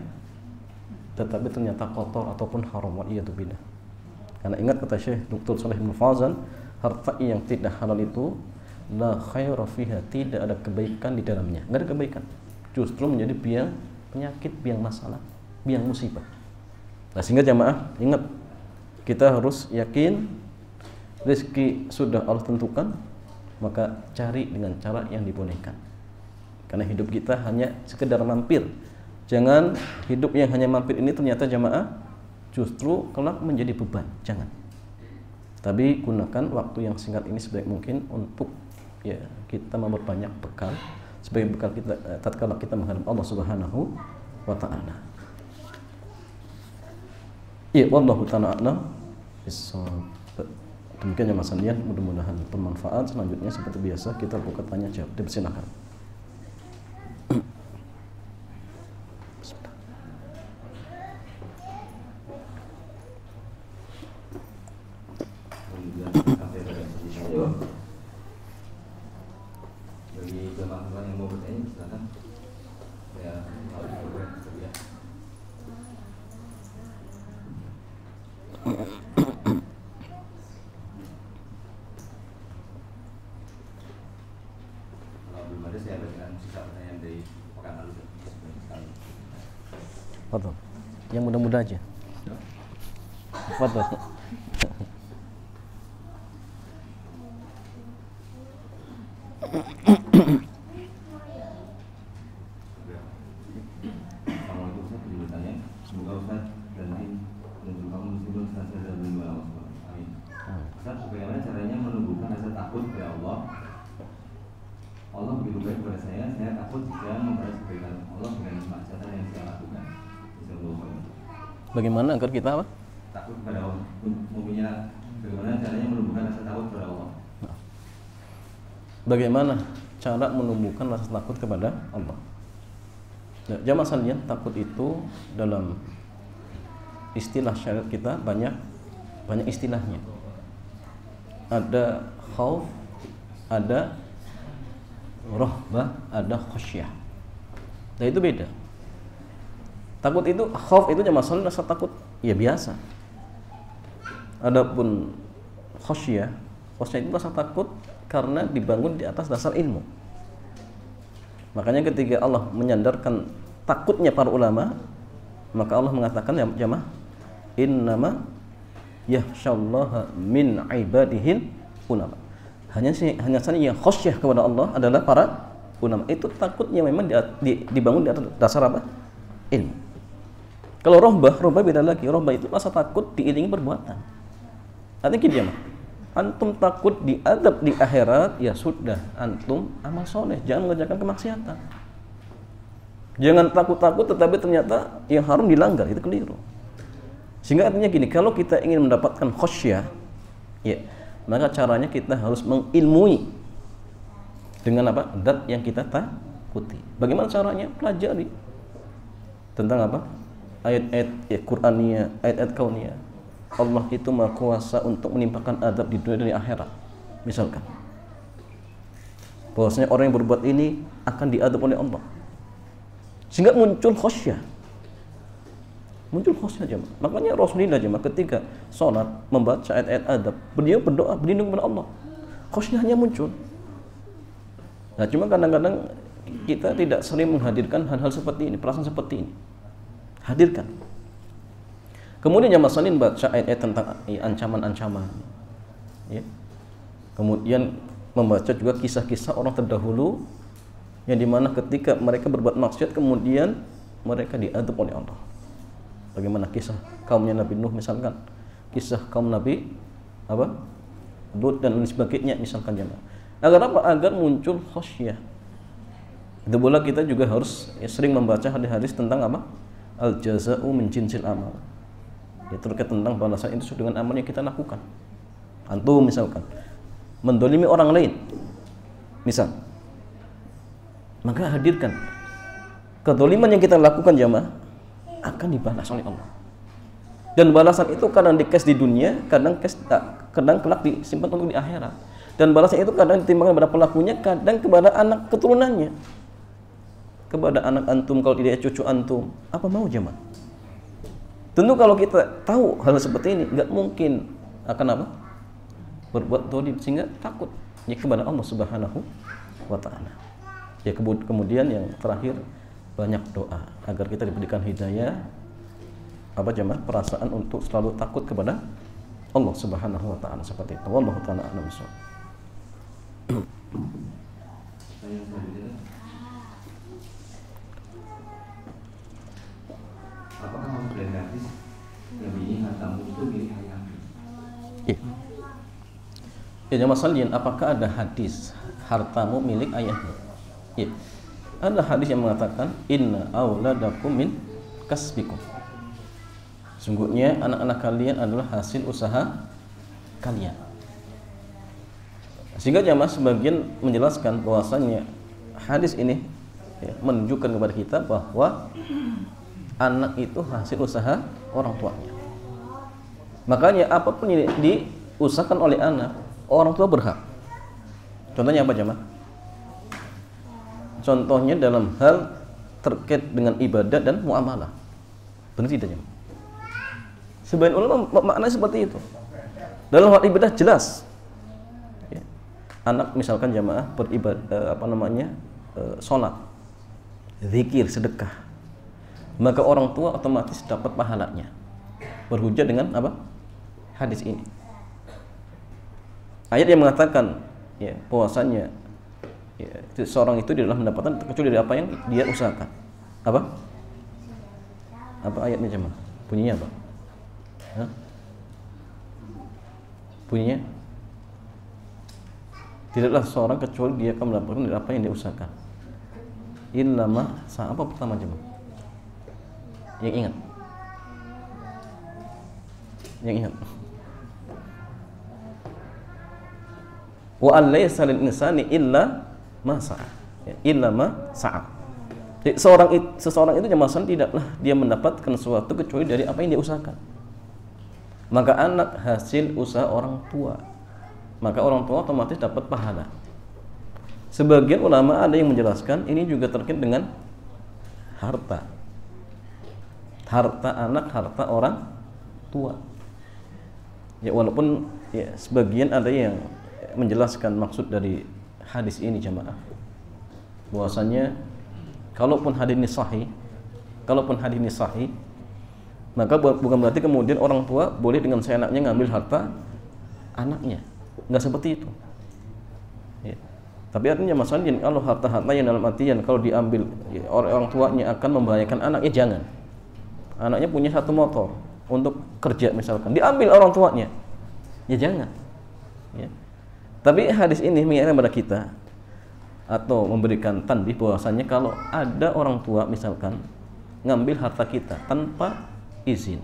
tetapi ternyata kotor ataupun haram. Wa'iyatubillah. Karena ingat kata Syekh Dr. Shalih bin Fauzan, harta yang tidak halal itu la khaira fiha, tidak ada kebaikan di dalamnya. Enggak ada kebaikan. Justru menjadi biang penyakit, biang masalah, biang musibah. Nah, sehingga jamaah ingat, kita harus yakin rezeki sudah Allah tentukan, maka cari dengan cara yang dibolehkan. Karena hidup kita hanya sekedar mampir. Jangan hidup yang hanya mampir ini ternyata jamaah justru kelak menjadi beban. Jangan. Tapi gunakan waktu yang singkat ini sebaik mungkin untuk ya kita memperbanyak bekal sebagai bekal kita tatkala kita menghadap Allah Subhanahu wa taala. Ya, wallahu ta'ala a'lam. Demikian ya Mas Andian, mudah-mudahan bermanfaat. Selanjutnya seperti biasa kita buka tanya jawab. Dipersilakan. Bagi jemaah yang mau bertanya silakan. Ya, kalau belum ada saya bacakan sisa pertanyaan dari pekan lalu. Fadhol. Yang mudah-mudah aja. Fadhol. Assalamualaikum Ustaz, izin bertanya. Semoga Ustaz dan tim menuju kamu meskipun senantiasa dalam lindungan Allah SWT. Amin. Ustaz, bagaimana caranya menumbuhkan rasa takut kepada Allah? Allah begitu baik kepada saya takut jika membalas kebaikan Allah dengan kemaksiatan yang saya lakukan. Bagaimana agar kita apa? Takut kepada Allah. Bagaimana caranya menumbuhkan rasa takut kepada Allah? Bagaimana cara menumbuhkan rasa takut kepada Allah? Nah, jamaah sekalian, takut itu dalam istilah syariat kita banyak istilahnya. Ada khauf, ada rahbah, ada khasyah. Nah, itu beda. Takut itu, khauf itu jamaah sekalian rasa takut ya biasa. Adapun khasyah itu rasa takut karena dibangun di atas dasar ilmu. Makanya ketika Allah menyandarkan takutnya para ulama, maka Allah mengatakan ya jamaah, innama yakhsyallaha min ibadihil ulama. Hanya saja yang khasyah kepada Allah adalah para ulama. Itu takutnya memang dibangun di atas dasar apa? Ilmu. Kalau rohbah beda lagi. Rohbah itu rasa takut diiringi perbuatan. Artinya gini ya, antum takut diadab di akhirat, ya sudah, antum amal soleh, jangan mengerjakan kemaksiatan. Jangan takut-takut tetapi ternyata yang haram dilanggar, itu keliru. Sehingga artinya gini, kalau kita ingin mendapatkan khasyah, ya, maka caranya kita harus mengilmui dengan apa? Dat yang kita takuti. Bagaimana caranya? Pelajari tentang apa? Ayat-ayat Qur'aniyah, ayat-ayat kauniyah. Allah itu Maha Kuasa untuk menimpakan adab di dunia dan di akhirat. Misalkan, bahwasanya orang yang berbuat ini akan diadab oleh Allah. Sehingga muncul khasyah. Muncul khasyah jemaah. Makanya Rasulullah jemaah ketika sholat membaca ayat-ayat adab, beliau berdoa berlindung kepada Allah. Khasyahnya muncul. Nah, cuma kadang-kadang kita tidak sering menghadirkan hal-hal seperti ini, perasaan seperti ini. Hadirkan. Kemudian jemaah salin baca ayat-ayat tentang ancaman-ancaman. Ya. Kemudian membaca juga kisah-kisah orang terdahulu yang dimana ketika mereka berbuat maksiat kemudian mereka diadab oleh Allah. Bagaimana kisah kaumnya Nabi Nuh misalkan, kisah kaum Nabi Lut dan lain sebagainya misalkan jemaah. Agar apa? Agar muncul khasyah. Itu pula kita juga harus sering membaca hadis-hadis tentang apa? Al-jaza'u min jinsil amal. Ya, terkait tentang balasan itu dengan amal yang kita lakukan. Antum misalkan mendolimi orang lain, misal, maka hadirkan kedoliman yang kita lakukan jamaah akan dibalas oleh Allah. Dan balasan itu kadang dikes di dunia, kadang kelak disimpan untuk di akhirat. Dan balasan itu kadang ditimbangkan kepada pelakunya, kadang kepada anak keturunannya, kepada anak antum kalau tidak cucu antum. Apa mau jamaah? Tentu kalau kita tahu hal seperti ini, nggak mungkin akan apa? Berbuat dolim, sehingga takut ya kepada Allah Subhanahu wa Ta'ala. Ya, kemudian yang terakhir, banyak doa agar kita diberikan hidayah jemaah, perasaan untuk selalu takut kepada Allah Subhanahu wa Ta'ala, seperti itu. Wallahu ta'ala a'lam bishawab. Apakah harus gratis yang ini hartamu itu milik ayahmu? Iya. Ya jemaah sekalian, apakah ada hadis hartamu milik ayahmu? Iya. Ada hadis yang mengatakan inna auladakum min kasbikum. Sungguhnya anak-anak kalian adalah hasil usaha kalian. Sehingga jemaah sebagian menjelaskan bahwasanya hadis ini menunjukkan kepada kita bahwa anak itu hasil usaha orang tuanya. Makanya apapun yang diusahakan oleh anak, orang tua berhak. Contohnya apa jemaah? Contohnya dalam hal terkait dengan ibadah dan muamalah. Benar tidak jemaah? Sebagian ulama maknanya seperti itu. Dalam hal ibadah jelas. Ya. Anak misalkan jemaah beribadah sholat, zikir, sedekah, maka orang tua otomatis dapat pahalanya. Berhujjah dengan apa? Hadis ini. Ayat yang mengatakan ya bahwasanya ya, seorang itu tidak mendapatkan kecuali dari apa yang dia usahakan. Apa? Apa ayatnya jemaah? Bunyinya apa? Hah? Bunyinya tidaklah seorang kecuali dia akan mendapatkan dari apa yang dia usahakan. Illama apa pertama jemaah? Yang ingat? Yang ingat? Wa an laysa lil insani illa ma sa'a. Illa ma sa'a. Seseorang itu jemaah tidaklah dia mendapatkan sesuatu kecuali dari apa yang dia usahakan. Maka anak hasil usaha orang tua. Maka orang tua otomatis dapat pahala. Sebagian ulama ada yang menjelaskan ini juga terkait dengan harta. Harta anak, harta orang tua. Ya walaupun ya sebagian ada yang menjelaskan maksud dari hadis ini jemaah, bahwasanya kalaupun hadis ini sahih, maka bukan berarti kemudian orang tua boleh dengan seenaknya ngambil harta anaknya. Enggak seperti itu. Tapi artinya masalahnya kalau harta-harta yang dalam artian kalau diambil orang tuanya akan membahayakan anaknya, jangan. Anaknya punya satu motor untuk kerja misalkan, diambil orang tuanya, ya jangan. Ya. Tapi hadis ini mengingatkan kepada kita atau memberikan tanbih bahwasanya kalau ada orang tua misalkan ngambil harta kita tanpa izin,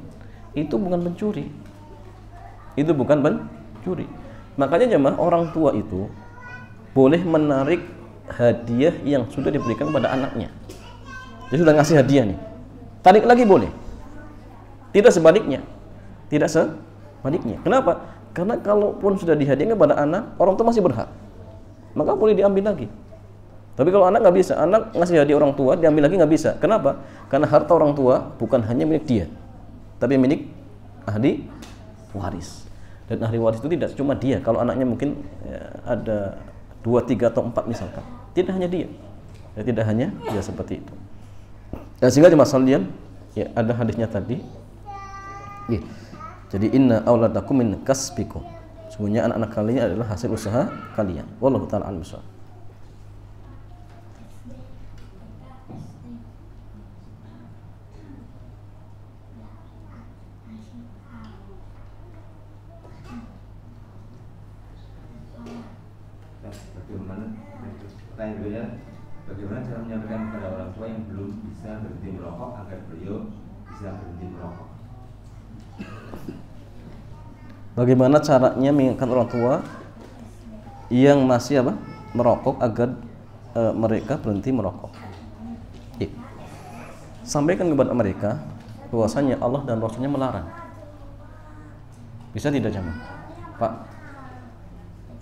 itu bukan pencuri. Itu bukan pencuri. Makanya jemaah, orang tua itu boleh menarik hadiah yang sudah diberikan kepada anaknya. Dia sudah ngasih hadiah nih, tarik lagi boleh. Tidak sebaliknya. Tidak sebaliknya. Kenapa? Karena kalaupun sudah dihadiahkan kepada anak, orang tua masih berhak, maka boleh diambil lagi. Tapi kalau anak nggak bisa, anak ngasih hadiah orang tua, diambil lagi nggak bisa. Kenapa? Karena harta orang tua bukan hanya milik dia, tapi milik ahli waris. Dan ahli waris itu tidak cuma dia. Kalau anaknya mungkin ya, ada 2, 3 atau 4 misalkan, tidak hanya dia, ya, tidak hanya dia seperti itu. Dan sehingga di masalah ya ada hadisnya tadi, ya. Jadi inna auladakum min kasbikum, sebenarnya anak-anak kalian adalah hasil usaha kalian. Wallahu ta'ala a'lam bishawab. Pertanyaan berikutnya, bagaimana cara menyampaikan kepada orang tua yang belum bisa berhenti merokok agar beliau bisa berhenti merokok? Bagaimana caranya mengingatkan orang tua yang masih merokok agar mereka berhenti merokok? Ya. Sampaikan kepada mereka bahwasanya Allah dan Rasulnya melarang. Bisa tidak jemaah? Pak,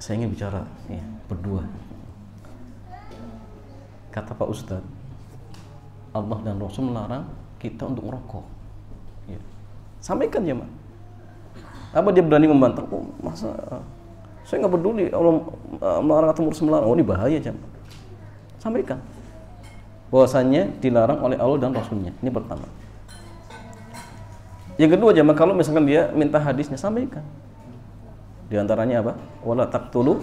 saya ingin bicara ya, berdua. Kata Pak Ustadz, Allah dan Rasul melarang kita untuk merokok. Ya. Sampaikan jemaah. Apa dia berani membantah? Oh, masa saya nggak peduli Allah melarang atau melarang. Oh, ini bahaya jemaah. Sampaikan bahwasanya dilarang oleh Allah dan Rasulnya. Ini pertama. Yang kedua jemaah, kalau misalkan dia minta hadisnya, sampaikan. Di antaranya apa? Wala taqtulu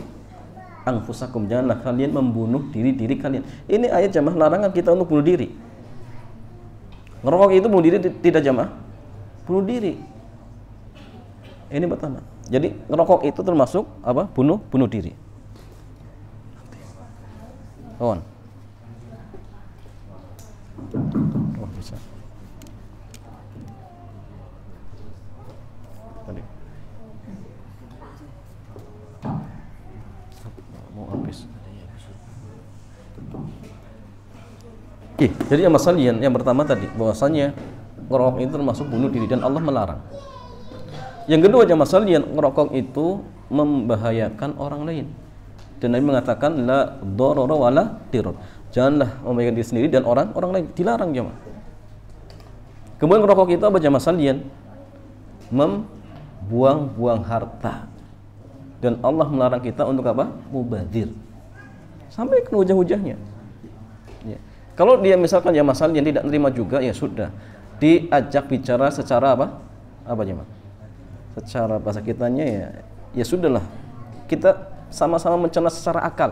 anfusakum, janganlah kalian membunuh diri kalian. Ini ayat jamaah larangan kita untuk bunuh diri. Ngerokok itu bunuh diri tidak jamaah? Bunuh diri. Ini pertama. Jadi ngerokok itu termasuk apa? Bunuh diri. Kawan. Oh, bisa. Tadi. Mau habis. Jadi masalah yang pertama tadi bahwasanya ngerokok itu termasuk bunuh diri dan Allah melarang. Yang kedua masalah ngerokok itu membahayakan orang lain. Dan Nabi mengatakan la darara wala dirar. Janganlah membahayakan diri sendiri dan orang lain, dilarang jemaah. Kemudian ngerokok itu apa jemaah sekalian? Membuang-buang harta. Dan Allah melarang kita untuk apa? Mubadzir. Sampai ke hujah-hujahnya. Ya. Kalau dia misalkan jemaah sekalian tidak terima juga, ya sudah. Diajak bicara secara apa? Apa jemaah? Secara bahasa kitanya ya sudahlah. Kita sama-sama mencerna secara akal.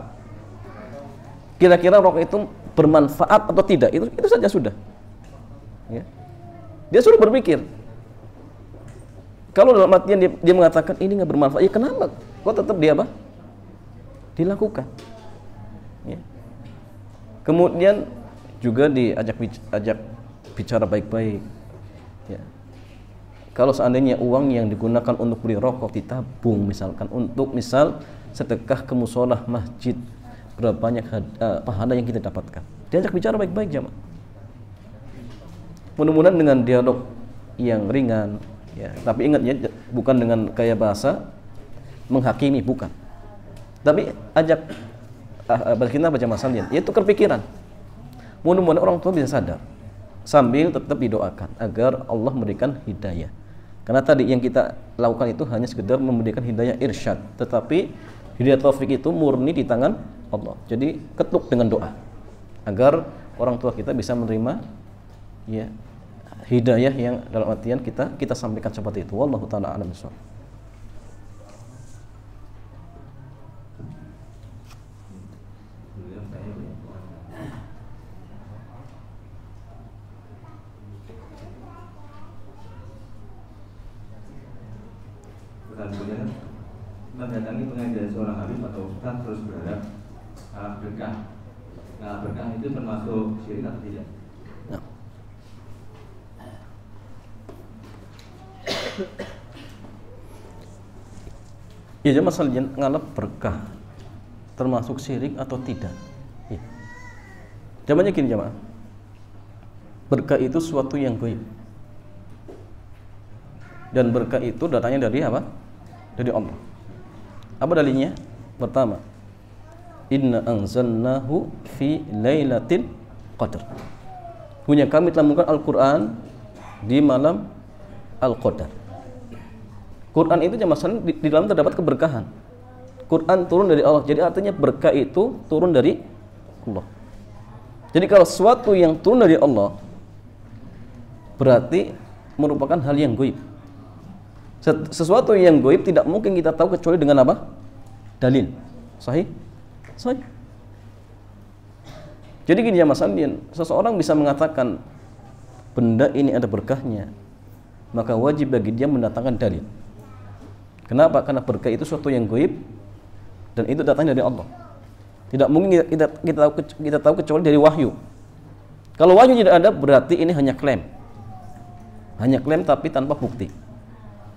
Kira-kira rokok itu bermanfaat atau tidak? Itu saja sudah. Ya. Dia suruh berpikir. Kalau dalam artian dia mengatakan ini nggak bermanfaat, ya kenapa? Kok tetap dia apa? Dilakukan. Ya. Kemudian juga diajak bicara baik-baik. Ya. Kalau seandainya uang yang digunakan untuk beli rokok ditabung misalkan untuk misal sedekah ke musholah masjid, berapa banyak pahala yang kita dapatkan. Diajak bicara baik-baik jemaah. Mudah-mudahan dengan dialog yang ringan, ya. Tapi ingat ya, bukan dengan gaya bahasa menghakimi, bukan. Tapi ajak kita baca masalahnya, yaitu kepikiran. Mudah-mudahan orang tua bisa sadar sambil tetap didoakan agar Allah memberikan hidayah. Karena tadi yang kita lakukan itu hanya sekedar memberikan hidayah irsyad, tetapi hidayah taufik itu murni di tangan Allah. Jadi ketuk dengan doa agar orang tua kita bisa menerima ya hidayah yang dalam artian kita sampaikan seperti itu. Wallahu taala a'lam bishawab. kemudian mendatangi pengajian seorang habib atau ustaz terus berharap berkah. Nah, berkah itu termasuk syirik atau tidak? Nah. Ya, jadi masalahnya ngalap berkah termasuk syirik atau tidak? Ya. Jawabannya gini jemaah. Berkah itu suatu yang gaib. Dan berkah itu datangnya dari apa? Dari Allah. Apa dalilnya? Pertama, inna anzalnahu fi lailatul qadar. Punya kami telah menurunkan Al-Quran di malam Al-Qadar. Quran itu jamaah di dalam terdapat keberkahan. Quran turun dari Allah. Jadi artinya berkah itu turun dari Allah. Jadi kalau sesuatu yang turun dari Allah berarti merupakan hal yang gaib. Sesuatu yang gaib tidak mungkin kita tahu kecuali dengan apa? Dalil. Sahih? Sahih. Jadi gini ya Mas Andien, seseorang bisa mengatakan benda ini ada berkahnya, maka wajib bagi dia mendatangkan dalil. Kenapa? Karena berkah itu sesuatu yang gaib dan itu datangnya dari Allah. Tidak mungkin kita tahu kecuali dari wahyu. Kalau wahyu tidak ada, berarti ini hanya klaim. Hanya klaim tapi tanpa bukti.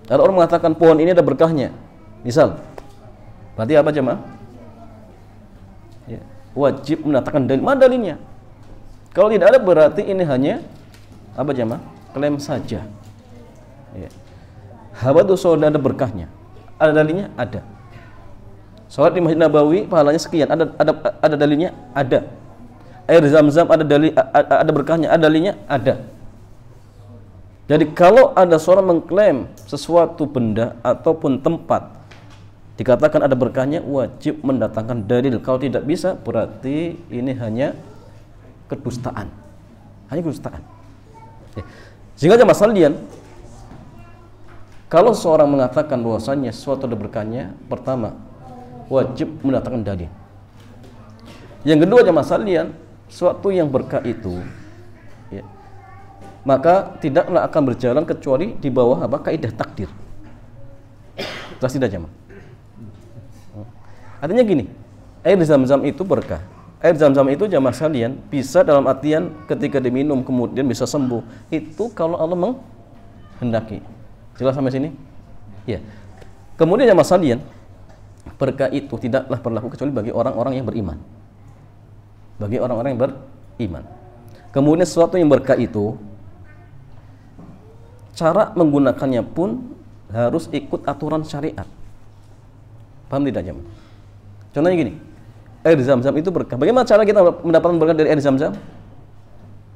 Kalau orang mengatakan pohon ini ada berkahnya, misal, berarti apa jemaah? Ya, wajib mendatangkan dalil. Mana dalilnya? Kalau tidak ada, berarti ini hanya apa jemaah? Klaim saja. Ya. Habatus sauda ada berkahnya. Ada dalilnya? Ada. Salat di Masjid Nabawi pahalanya sekian. Ada dalilnya? Ada. Air Zam-Zam ada berkahnya, ada dalilnya? Ada. Jadi kalau ada seorang mengklaim sesuatu benda ataupun tempat dikatakan ada berkahnya, wajib mendatangkan dalil. Kalau tidak bisa, berarti ini hanya kedustaan. Hanya kedustaan. Ya. Sehingga jemaah sekalian, kalau seorang mengatakan bahwasanya sesuatu ada berkahnya, pertama wajib mendatangkan dalil. Yang kedua jemaah sekalian, sesuatu yang berkah itu ya, maka tidaklah akan berjalan kecuali di bawah apa? Kaidah takdir. Jelas tidak jemaah? Artinya gini, air Zam-Zam itu berkah. Air Zam-Zam itu jemaah sekalian bisa dalam artian ketika diminum kemudian bisa sembuh. Itu kalau Allah menghendaki. Jelas sampai sini? Ya. Kemudian jemaah sekalian, berkah itu tidaklah berlaku kecuali bagi orang-orang yang beriman. Bagi orang-orang yang beriman. Kemudian sesuatu yang berkah itu cara menggunakannya pun harus ikut aturan syariat. Paham tidak jemaah? Contohnya gini, air Zam-Zam itu berkah. Bagaimana cara kita mendapatkan berkah dari air Zam-Zam?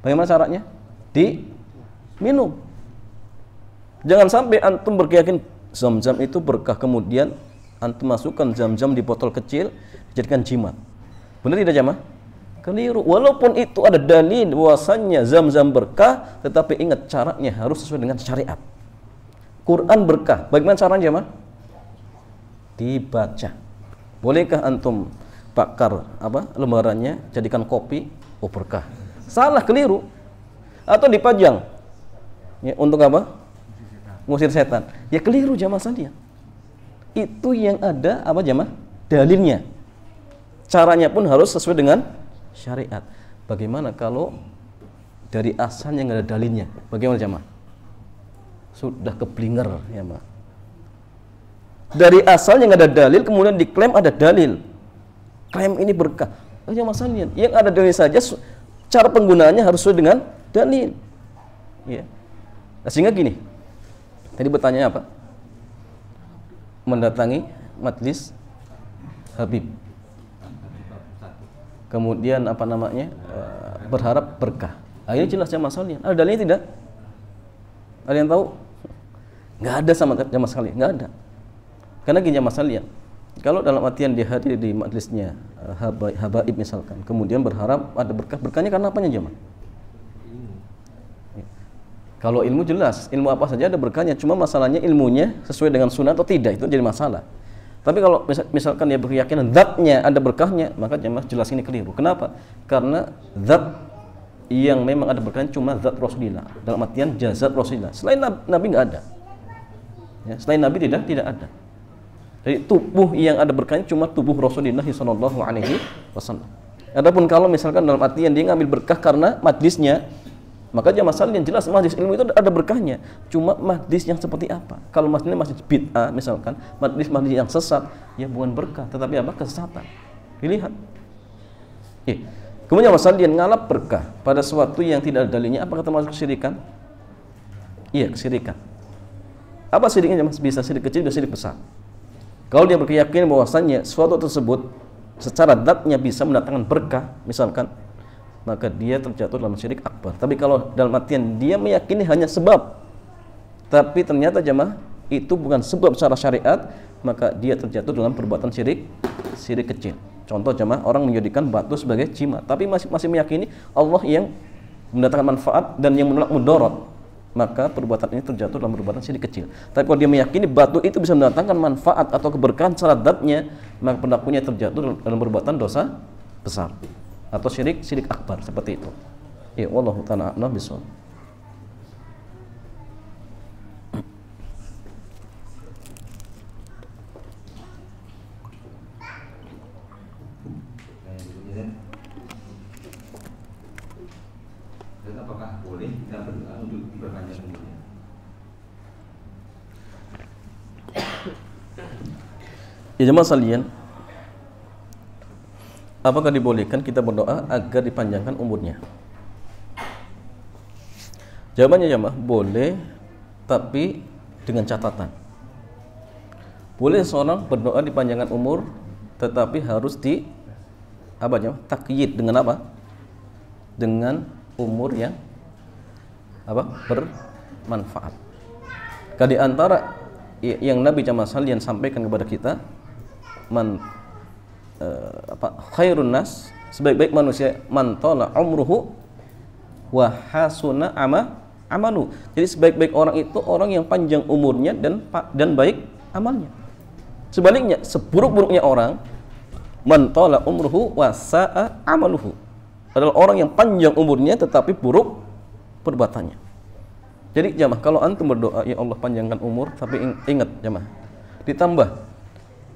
Bagaimana caranya? Diminum. Jangan sampai antum berkeyakin Zam-Zam itu berkah, kemudian antum masukkan Zam-Zam di botol kecil, dijadikan jimat. Benar tidak jemaah? Keliru. Walaupun itu ada dalil bahwasannya Zam-Zam berkah, tetapi ingat caranya harus sesuai dengan syariat. Quran berkah. Bagaimana caranya jemaah? Dibaca. Bolehkah antum bakar lembarannya, jadikan kopi? Oh berkah. Salah, keliru. Atau dipajang. Ya, untuk apa? Ngusir setan. Ya keliru jamaah sekalian. Itu yang ada apa jamaah? Dalilnya. Caranya pun harus sesuai dengan syariat. Bagaimana kalau dari asalnya nggak ada dalilnya? Bagaimana jamaah? Sudah keblinger ya jamaah. Dari asalnya nggak ada dalil, kemudian diklaim ada dalil. Klaim ini berkah. Oh jamaah sekalian, yang ada dalil saja, cara penggunaannya harus sesuai dengan dalil. Ya. Nah, sehingga gini. Tadi bertanya apa? Mendatangi majelis Habib. Kemudian apa namanya? Berharap berkah. Nah, ini jelas jamaah sekalian. Ada dalilnya tidak? Ada yang tahu? Nggak ada sama jamaah sekalian, nggak ada. Karena gini jamaah sekalian, kalau dalam artian dia hadir di majelisnya habaib misalkan, kemudian berharap ada berkah, berkahnya karena apanya jamaah? Kalau ilmu jelas, ilmu apa saja ada berkahnya, cuma masalahnya ilmunya sesuai dengan sunnah atau tidak, itu jadi masalah. Tapi kalau misalkan dia berkeyakinan zatnya ada berkahnya, maka jemaah jelas ini keliru. Kenapa? Karena zat yang memang ada berkahnya cuma zat Rasulullah, dalam artian jazat Rasulullah. Selain Nabi nggak ada. Ya, selain Nabi tidak ada. Jadi tubuh yang ada berkahnya cuma tubuh Rasulullah sallallahu alaihi wasallam. Adapun kalau misalkan dalam artian dia ngambil berkah karena majlisnya, maka jamaah sekalian jelas majlis ilmu itu ada berkahnya. Cuma majlis yang seperti apa? Kalau majlisnya majlis bid'ah misalkan, majlis yang sesat, ya bukan berkah, tetapi apa? Kesesatan. Dilihat. Kemudian jamaah sekalian ngalap berkah pada sesuatu yang tidak ada dalilnya, apakah termasuk kesyirikan? Iya, kesyirikan. Apa syiriknya jamaah? Bisa syirik kecil, bisa syirik besar. Kalau dia berkeyakinan bahwasannya sesuatu tersebut secara zatnya bisa mendatangkan berkah, misalkan, maka dia terjatuh dalam syirik akbar. Tapi kalau dalam artian dia meyakini hanya sebab, tapi ternyata jamaah itu bukan sebab secara syariat, maka dia terjatuh dalam perbuatan syirik kecil. Contoh jamaah, orang menjadikan batu sebagai jimat, tapi masih meyakini Allah yang mendatangkan manfaat dan yang menolak mudarat, maka perbuatan ini terjatuh dalam perbuatan syirik kecil. Tapi kalau dia meyakini batu itu bisa mendatangkan manfaat atau keberkahan secara zatnya, maka pelakunya terjatuh dalam perbuatan dosa besar atau syirik akbar, seperti itu. Ya, wallahu ta'ala a'lam bishawab. Dan apakah boleh kita berdoa untuk diperpanjang umurnya? Ya jemaah sekalian, apakah dibolehkan kita berdoa agar dipanjangkan umurnya? Jawabannya jemaah, boleh, tapi dengan catatan. Boleh seorang berdoa dipanjangkan umur, tetapi harus takyid dengan apa? Dengan umur yang bermanfaat. Di antara yang Nabi jamaah sekalian sampaikan kepada kita, khairun nas, sebaik-baik manusia, man tala umruhu wa hasuna amalu. Jadi sebaik-baik orang itu orang yang panjang umurnya dan baik amalnya. Sebaliknya, seburuk-buruknya orang, man tala umruhu wa sa'a amaluhu, adalah orang yang panjang umurnya tetapi buruk perbuatannya. Jadi jamaah, kalau antum berdoa, ya Allah panjangkan umur, tapi ingat jamaah, ditambah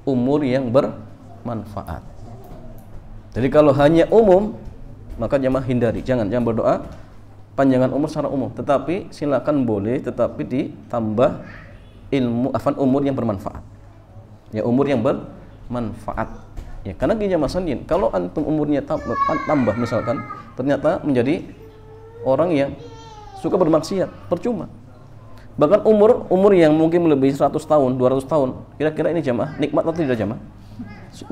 umur yang bermanfaat. Jadi kalau hanya umum, maka jamaah hindari, jangan berdoa panjangan umur secara umum, tetapi silakan boleh, tetapi ditambah umur yang bermanfaat. Ya, umur yang bermanfaat. Ya, karena gini jamaah sekalian, kalau antum umurnya tambah misalkan, ternyata menjadi orang yang suka bermaksiat, percuma. Bahkan umur yang mungkin melebihi 100 tahun, 200 tahun, kira-kira ini jamaah nikmat atau tidak jamaah?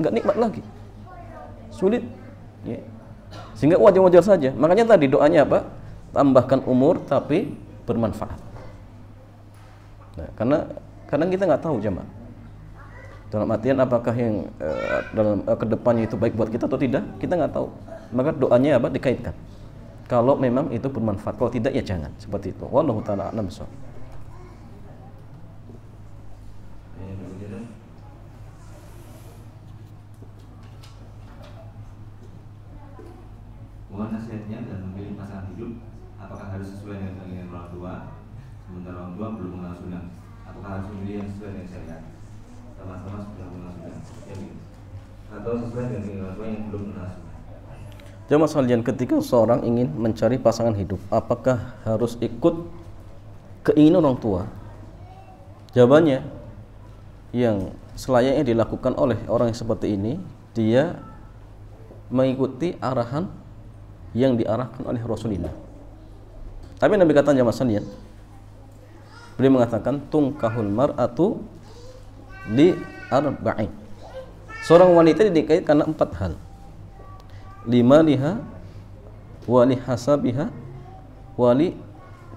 Enggak nikmat lagi, sulit ya. Sehingga wajar-wajar saja. Makanya tadi doanya apa? Tambahkan umur tapi bermanfaat. Nah, karena kadang kita nggak tahu jamaah, dalam artian apakah yang dalam kedepannya itu baik buat kita atau tidak, kita nggak tahu. Maka doanya apa? Dikaitkan. Kalau memang itu bermanfaat, kalau tidak ya jangan, seperti itu. Wallahu ta'ala a'lam bishawab. Mohon nasihatnya dan memilih pasangan hidup, apakah harus sesuai dengan keinginan orang tua, sementara orang tua belum mengenal sunnah? Apakah harus memilih yang sesuai dengan syariat, sama-sama sudah mengenal sunnah, atau sesuai dengan keinginan orang tua yang belum mengenal sunnah? Jamaah sekalian, ketika seorang ingin mencari pasangan hidup, apakah harus ikut keinginan orang tua? Jawabannya, yang selayaknya dilakukan oleh orang yang seperti ini, dia mengikuti arahan yang diarahkan oleh Rasulullah. Tapi Nabi kata jamaah sekalian, beliau mengatakan tungkahul mar'atu li arba'in. Seorang wanita dinikahi karena 4 hal. Limaliha, wali hasabiha, wali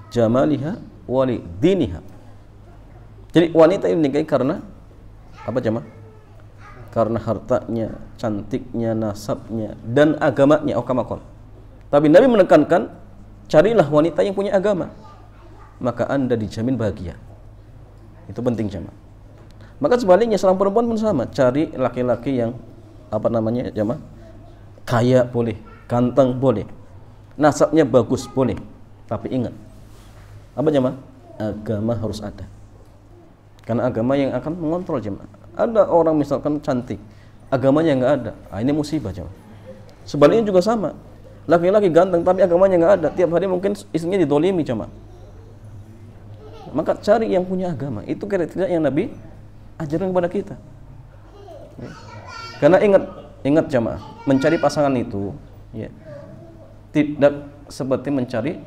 jamaliha, wali diniha. Jadi wanita ini dinikahi karena apa jamaah? Karena hartanya, cantiknya, nasabnya, dan agamanya. Tapi Nabi menekankan, carilah wanita yang punya agama, maka Anda dijamin bahagia. Itu penting jamaah. Maka sebaliknya, seorang perempuan pun sama, cari laki-laki yang jamaah, kaya boleh, ganteng boleh, nasabnya bagus boleh, tapi ingat apa jemaah? Agama harus ada, karena agama yang akan mengontrol jemaah. Ada orang misalkan cantik, agamanya nggak ada, ini musibah jemaah. Sebaliknya juga sama, laki-laki ganteng tapi agamanya nggak ada, tiap hari mungkin istrinya didolimi jemaah. Maka cari yang punya agama, itu kriteria yang Nabi ajarkan kepada kita. Karena ingat jemaah, mencari pasangan itu ya, tidak seperti mencari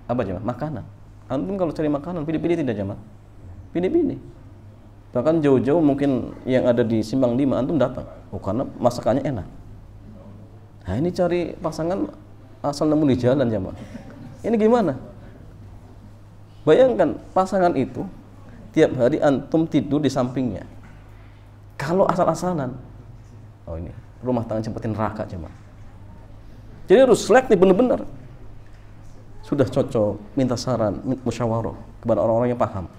apa jemaah? Makanan. Antum kalau cari makanan pilih-pilih tidak jemaah? Pilih-pilih. Bahkan jauh-jauh mungkin yang ada di Simpang 5 antum datang. Oh, karena masakannya enak. Nah, ini cari pasangan asal nemu di jalan jemaah. Ini gimana? Bayangkan pasangan itu tiap hari antum tidur di sampingnya. Kalau asal-asalan, oh ini rumah tangga seperti neraka jemaah. Jadi harus selektif benar-benar. Sudah cocok, minta saran, musyawarah kepada orang-orang yang paham.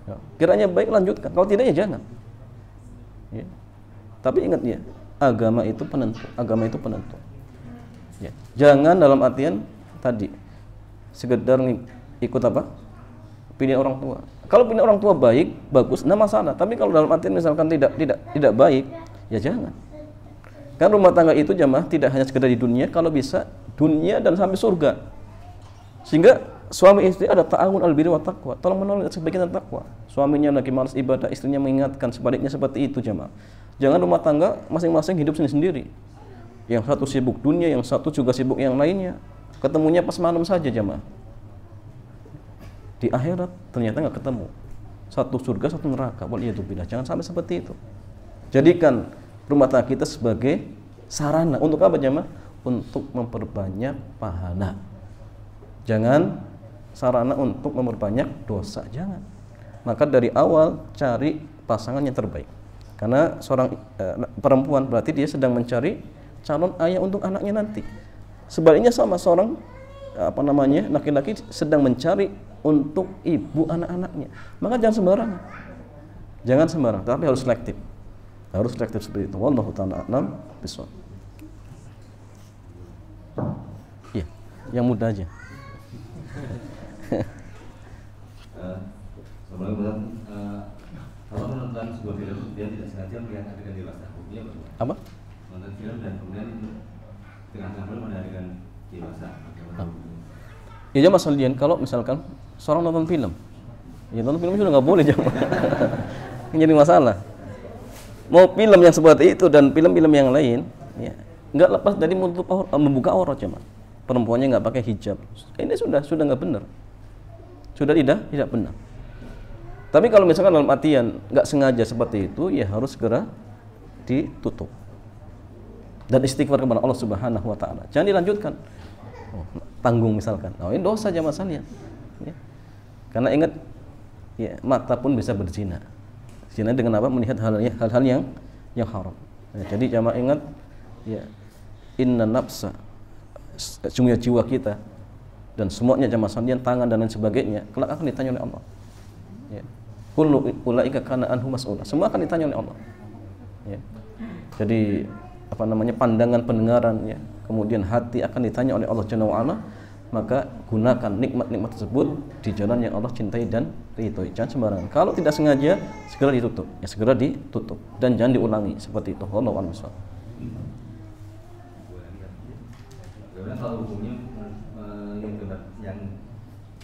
Ya, kiranya baik lanjutkan, kalau tidak ya jangan. Ya. Tapi ingat ya, agama itu penentu. Agama itu penentu. Ya. Jangan dalam artian tadi sekedar ikut apa? Pilih orang tua. Kalau pilih orang tua baik, bagus, enggak masalah. Tapi kalau dalam artian misalkan tidak baik, ya jangan. Kan rumah tangga itu jemaah tidak hanya sekedar di dunia, kalau bisa dunia dan sampai surga. Sehingga suami istri ada ta'awun al-birri wa taqwa, tolong menolong atas kebaikan dan takwa. Suaminya lagi malas ibadah, istrinya mengingatkan, sebaliknya seperti itu jemaah. Jangan rumah tangga masing-masing hidup sendiri-sendiri. Yang satu sibuk dunia, yang satu juga sibuk yang lainnya. Ketemunya pas malam saja jemaah. Di akhirat ternyata nggak ketemu. Satu surga, satu neraka. Waliyadzubillah. Jangan sampai seperti itu. Jadikan rumah tangga kita sebagai sarana untuk apa jemaah? Untuk memperbanyak pahala. Jangan sarana untuk memperbanyak dosa, jangan. Maka dari awal cari pasangan yang terbaik. Karena seorang perempuan berarti dia sedang mencari calon ayah untuk anaknya nanti. Sebaliknya sama seorang laki-laki sedang mencari untuk ibu anak-anaknya. Maka jangan sembarangan. Jangan sembarangan, tapi harus selektif. Harus selektif seperti itu. Wallahu ta'ala a'lam bishawab. Iya, yang mudah aja. Assalamualaikum. Kalau menonton sebuah film dia tidak sengaja melihat adegan dewasa, hukumnya apa? Nonton film dan kemudian tengah-tengah film ada adegan dewasa. Ya jemaah sekalian, kalau misalkan seorang nonton film, ya nonton film sudah nggak boleh jemaah. Ini jadi masalah. Mau film yang seperti itu dan film-film yang lain, ya nggak lepas dari membuka aurat jemaah. Perempuannya nggak pakai hijab, ini sudah nggak benar, sudah tidak benar. Tapi kalau misalkan dalam artian nggak sengaja seperti itu, ya harus segera ditutup dan istighfar kepada Allah Subhanahu Wa Taala. Jangan dilanjutkan, tanggung misalkan. Ini dosa jemaah sekalian. Ya. Karena ingat, ya mata pun bisa berzina. Zina dengan apa? Melihat hal-hal yang haram. Ya, jadi jemaah ingat, ya inna nafsa, sungguh jiwa kita dan semuanya jamaah sekalian, tangan dan lain sebagainya kelak akan ditanya oleh Allah. Ya. Kullu ulaika kana anhu mas'ula. Semua akan ditanya oleh Allah. Ya. Jadi pandangan, pendengaran, ya, kemudian hati akan ditanya oleh Allah Jalla wa Ala. Maka gunakan nikmat-nikmat tersebut di jalan yang Allah cintai dan ridhoi. Jangan sembarangan. Kalau tidak sengaja segera ditutup. Ya segera ditutup dan jangan diulangi seperti itu. Wallahu a'lam bishawab. Bagaimana kalau hukumnya yang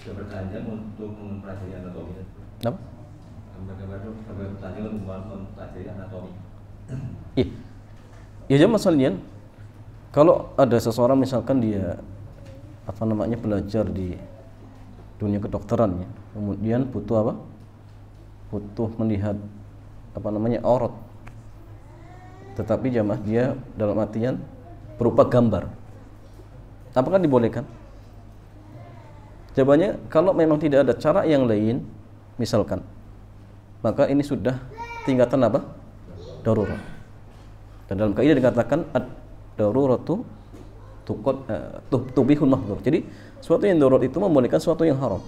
bertanya untuk mempelajari anatomi? Apa? Bertanya untuk mempelajari anatomi. Iya. Ya jemaah sekalian, kalau ada seseorang misalkan dia belajar di dunia kedokteran, ya, kemudian butuh apa? Butuh melihat aurat. Tetapi jemaah dia dalam artian berupa gambar. Apakah dibolehkan? Jawabannya, kalau memang tidak ada cara yang lain, misalkan, maka ini sudah tingkatan apa? Darurat. Dan dalam kaidah dikatakan ad-daruratu tubihul mahdhur. Jadi sesuatu yang darurat itu membolehkan sesuatu yang haram.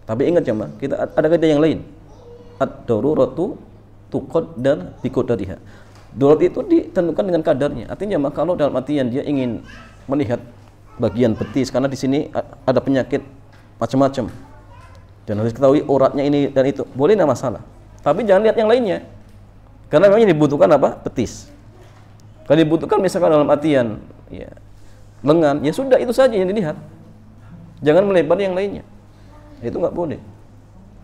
Tapi ingat jemaah, kita ada kaidah yang lain. Ad-daruratu tuqaddar biqadariha. Darurat itu ditentukan dengan kadarnya. Artinya jemaah, kalau dalam artian dia ingin melihat bagian betis karena di sini ada penyakit macam-macam dan harus ketahui uratnya ini dan itu, boleh, tidak masalah. Tapi jangan lihat yang lainnya. Karena memang yang dibutuhkan apa? Betis. Kalau dibutuhkan misalkan dalam artian ya, lengan, ya sudah itu saja yang dilihat. Jangan melebar yang lainnya. Itu nggak boleh.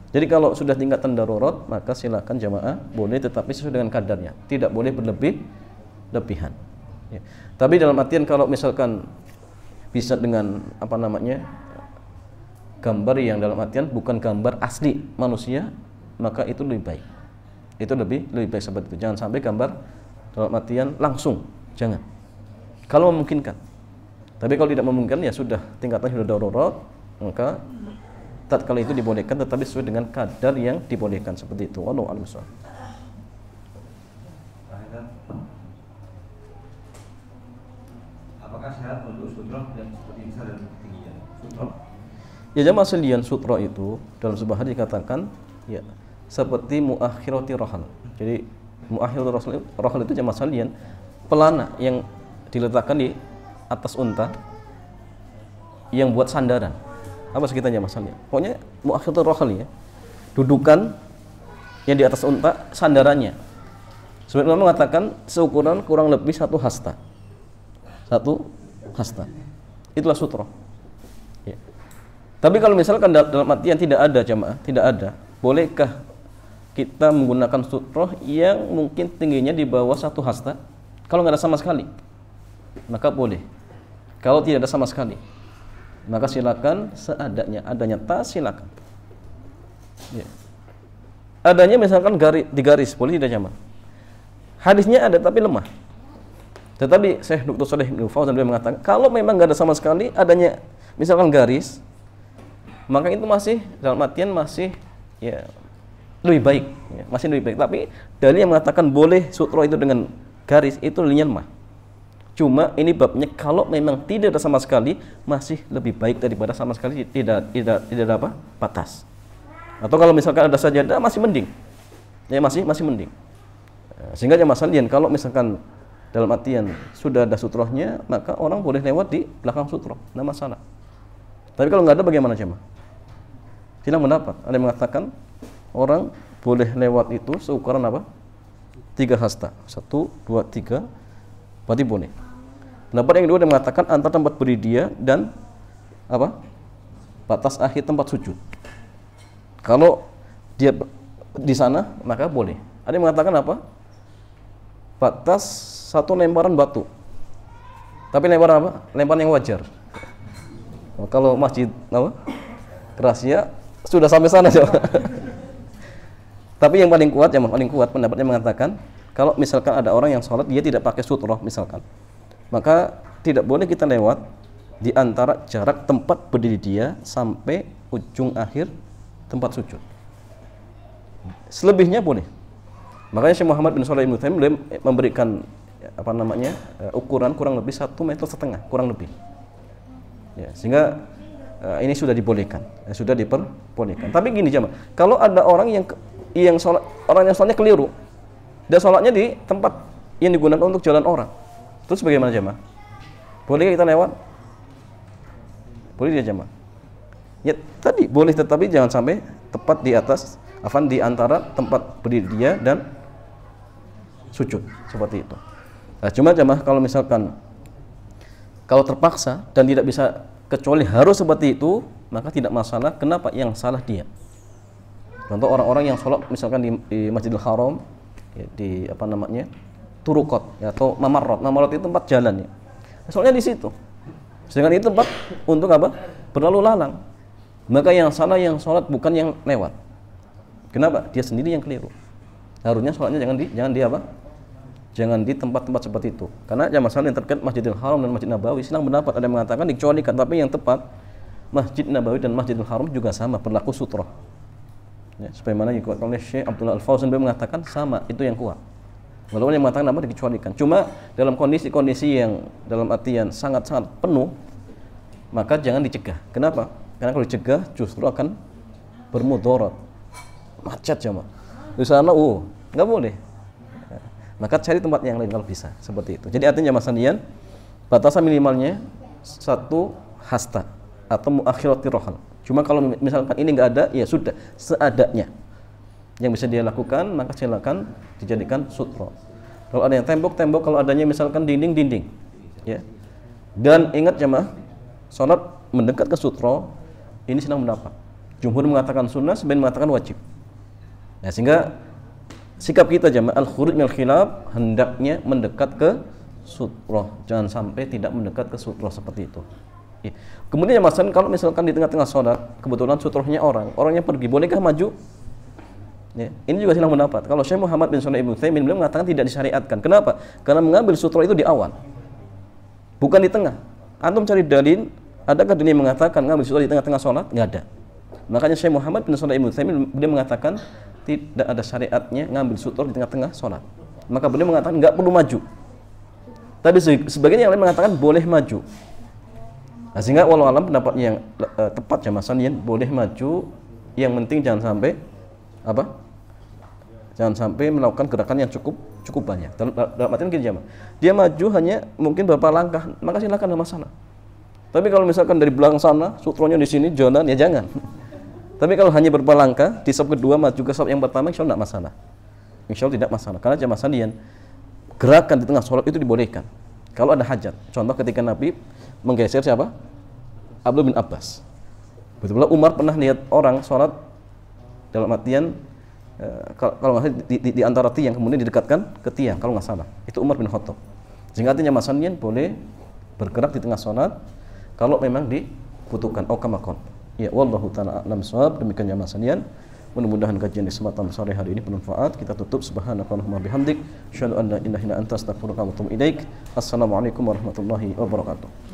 Jadi kalau sudah tingkatan darurat, maka silakan jamaah boleh, tetapi sesuai dengan kadarnya. Tidak boleh berlebihan. Ya. Tapi dalam artian kalau misalkan bisa dengan apa namanya gambar yang dalam artian bukan gambar asli manusia, maka itu lebih baik. Itu lebih baik seperti itu. Jangan sampai gambar dalam artian langsung, jangan. Kalau memungkinkan. Tapi kalau tidak memungkinkan ya sudah, tingkatannya sudah darurat, maka tatkala itu dibolehkan, tetapi sesuai dengan kadar yang dibolehkan seperti itu. Wallahu a'lam bishawab. Apakah syarat untuk sutra yang seperti besar dan tingginya? Sutra. Ya jamaah sekalian, sutra itu dalam sebuah hadis dikatakan ya seperti muakhirati rahal. Jadi muakhirati rahal itu jamaah sekalian pelana yang diletakkan di atas unta yang buat sandaran. Apa sekitarnya masalahnya? Pokoknya muakhirati rahal ya. Dudukan yang di atas unta sandarannya. Sebenarnya mengatakan seukuran kurang lebih 1 hasta. 1 hasta. Itulah sutra. Ya. Tapi kalau misalkan dalam artian tidak ada jamaah, tidak ada, bolehkah kita menggunakan sutra yang mungkin tingginya di bawah 1 hasta? Kalau nggak ada sama sekali, maka boleh. Kalau tidak ada sama sekali, maka silakan seadanya. Adanya tas silakan. Ya. Adanya misalkan di garis, boleh tidak jamaah? Hadisnya ada tapi lemah. Tetapi Syekh Dr. Shalih bin Fauzan beliau mengatakan kalau memang nggak ada sama sekali, adanya misalkan garis, maka itu masih dalam artian masih ya lebih baik, ya, masih lebih baik. Tapi dalil yang mengatakan boleh sutra itu dengan garis itu dalilnya lemah. Cuma ini babnya kalau memang tidak ada sama sekali masih lebih baik daripada sama sekali tidak ada apa? Batas. Atau kalau misalkan ada sajadah masih mending. Ya masih mending. Sehingga jamaah sekalian kalau misalkan dalam artian sudah ada sutrohnya, maka orang boleh lewat di belakang sutroh, tidak masalah. Tapi kalau nggak ada bagaimana jemaah? Silang pendapat. Ada yang mengatakan orang boleh lewat itu seukuran apa? 3 hasta. 1, 2, 3, berarti boleh. Pendapat yang kedua dia mengatakan antara tempat berdiri dia dan apa? Batas akhir tempat sujud. Kalau dia di sana, maka boleh. Ada yang mengatakan apa? Batas 1 lemparan batu. Tapi lemparan apa? Lemparan yang wajar. Kalau masjid apa? Rahasia sudah sampai sana coba. Tapi yang paling kuat pendapatnya mengatakan kalau misalkan ada orang yang sholat dia tidak pakai sutroh misalkan, maka tidak boleh kita lewat di antara jarak tempat berdiri dia sampai ujung akhir tempat sujud. Selebihnya boleh. Makanya Syekh Muhammad bin Shalih bin Utsaimin memberikan apa namanya ukuran kurang lebih 1,5 meter kurang lebih. Ya, sehingga ini sudah dibolehkan, sudah diperbolehkan. Tapi gini jemaah, kalau ada orang yang sholatnya keliru, dia sholatnya di tempat yang digunakan untuk jalan orang, terus bagaimana jemaah? Boleh kita lewat? Boleh dia jemaah? Ya tadi boleh, tetapi jangan sampai tepat di atas, di antara tempat berdiri dia dan sujud seperti itu. Nah, cuma jemaah kalau misalkan kalau terpaksa dan tidak bisa kecuali harus seperti itu, maka tidak masalah. Kenapa? Yang salah dia. Contoh orang-orang yang sholat misalkan di Masjidil Haram, ya, di apa namanya turukot, ya, atau mamarot. Mamarot itu tempat jalan ya. Soalnya di situ. Sedangkan itu tempat untuk apa? Berlalu lalang. Maka yang salah yang sholat bukan yang lewat. Kenapa? Dia sendiri yang keliru. Harusnya sholatnya jangan di apa? Jangan di tempat-tempat seperti itu. Karena ya masalah yang terkait Masjidil Haram dan Masjid Nabawi, silang pendapat ada yang mengatakan dikecualikan, tapi yang tepat Masjid Nabawi dan Masjidil Haram juga sama berlaku sutroh. Ya, sebagaimana dikuatkan oleh Syekh Abdullah Al-Fauzan beliau mengatakan sama, itu yang kuat. Walaupun yang mengatakan apa dikecualikan. Cuma dalam kondisi-kondisi yang dalam artian sangat-sangat penuh, maka jangan dicegah. Kenapa? Karena kalau dicegah justru akan bermudarat. Macet jemaah. Di sana nggak boleh. Maka cari tempat yang lain kalau bisa, seperti itu. Jadi artinya Mas Sandian, batasan minimalnya 1 hasta atau muakhirati rohal. Cuma kalau misalkan ini nggak ada, ya sudah seadanya. yang bisa dia lakukan, maka silakan dijadikan sutro. Kalau ada yang tembok-tembok, kalau adanya misalkan dinding-dinding, ya. Dan ingat jemaah, sholat mendekat ke sutro ini sedang mendapat. Jumhur mengatakan sunnah, sebagian mengatakan wajib. Nah, sehingga sikap kita jemaah al-khuruj minal khilaf hendaknya mendekat ke sutro, jangan sampai tidak mendekat ke sutro seperti itu. Ya. Kemudian masalah kalau misalkan di tengah-tengah sholat kebetulan sutrohnya orangnya pergi, bolehkah maju? Ya. Ini juga silang pendapat. Kalau Syekh Muhammad bin Shalih Ibnu Utsaimin beliau mengatakan tidak disyariatkan. Kenapa? Karena mengambil sutro itu di awal, bukan di tengah. Antum cari dalil, adakah dalil yang mengatakan mengambil sutro di tengah-tengah sholat? Nggak ada. Makanya Syekh Muhammad bin Shalih Ibnu Utsaimin beliau mengatakan tidak ada syariatnya ngambil sutro di tengah-tengah sholat. Maka beliau mengatakan nggak perlu maju. Tapi sebagian yang lain mengatakan boleh maju. Nah, sehingga walau alam pendapatnya yang tepat jamaah sekalian boleh maju, yang penting jangan sampai apa? Jangan sampai melakukan gerakan yang cukup banyak. Dalam artian gini jamaah, dia maju hanya mungkin beberapa langkah, maka silakan, ada masalah. Tapi kalau misalkan dari belakang sana, sutronya di sini jalan, ya jangan. Tapi kalau hanya beberapa langkah, di saf kedua maju ke saf yang pertama, insya Allah tidak masalah. Insya Allah tidak masalah. Karena jamaah sekalian, gerakan di tengah sholat itu dibolehkan kalau ada hajat. Contoh ketika Nabi menggeser siapa? Abdullah bin Abbas. Betul-betul Umar pernah lihat orang sholat dalam artian kalau nggak salah di antara tiang, kemudian didekatkan ke tiang kalau nggak salah. Itu Umar bin Khattab. Sehingga artinya masalahnya boleh bergerak di tengah sholat kalau memang dibutuhkan. Kamakon. Ya, wallahu ta'ala a'lam shawab. Demikian jamaah sekalian. Mudah-mudahan kajian di kesempatan sore hari ini bermanfaat. Kita tutup subhanakallahumma bihamdik, asyhadu an la ilaha illa anta, astaghfiruka wa atubu ilaik. Assalamualaikum warahmatullahi wabarakatuh.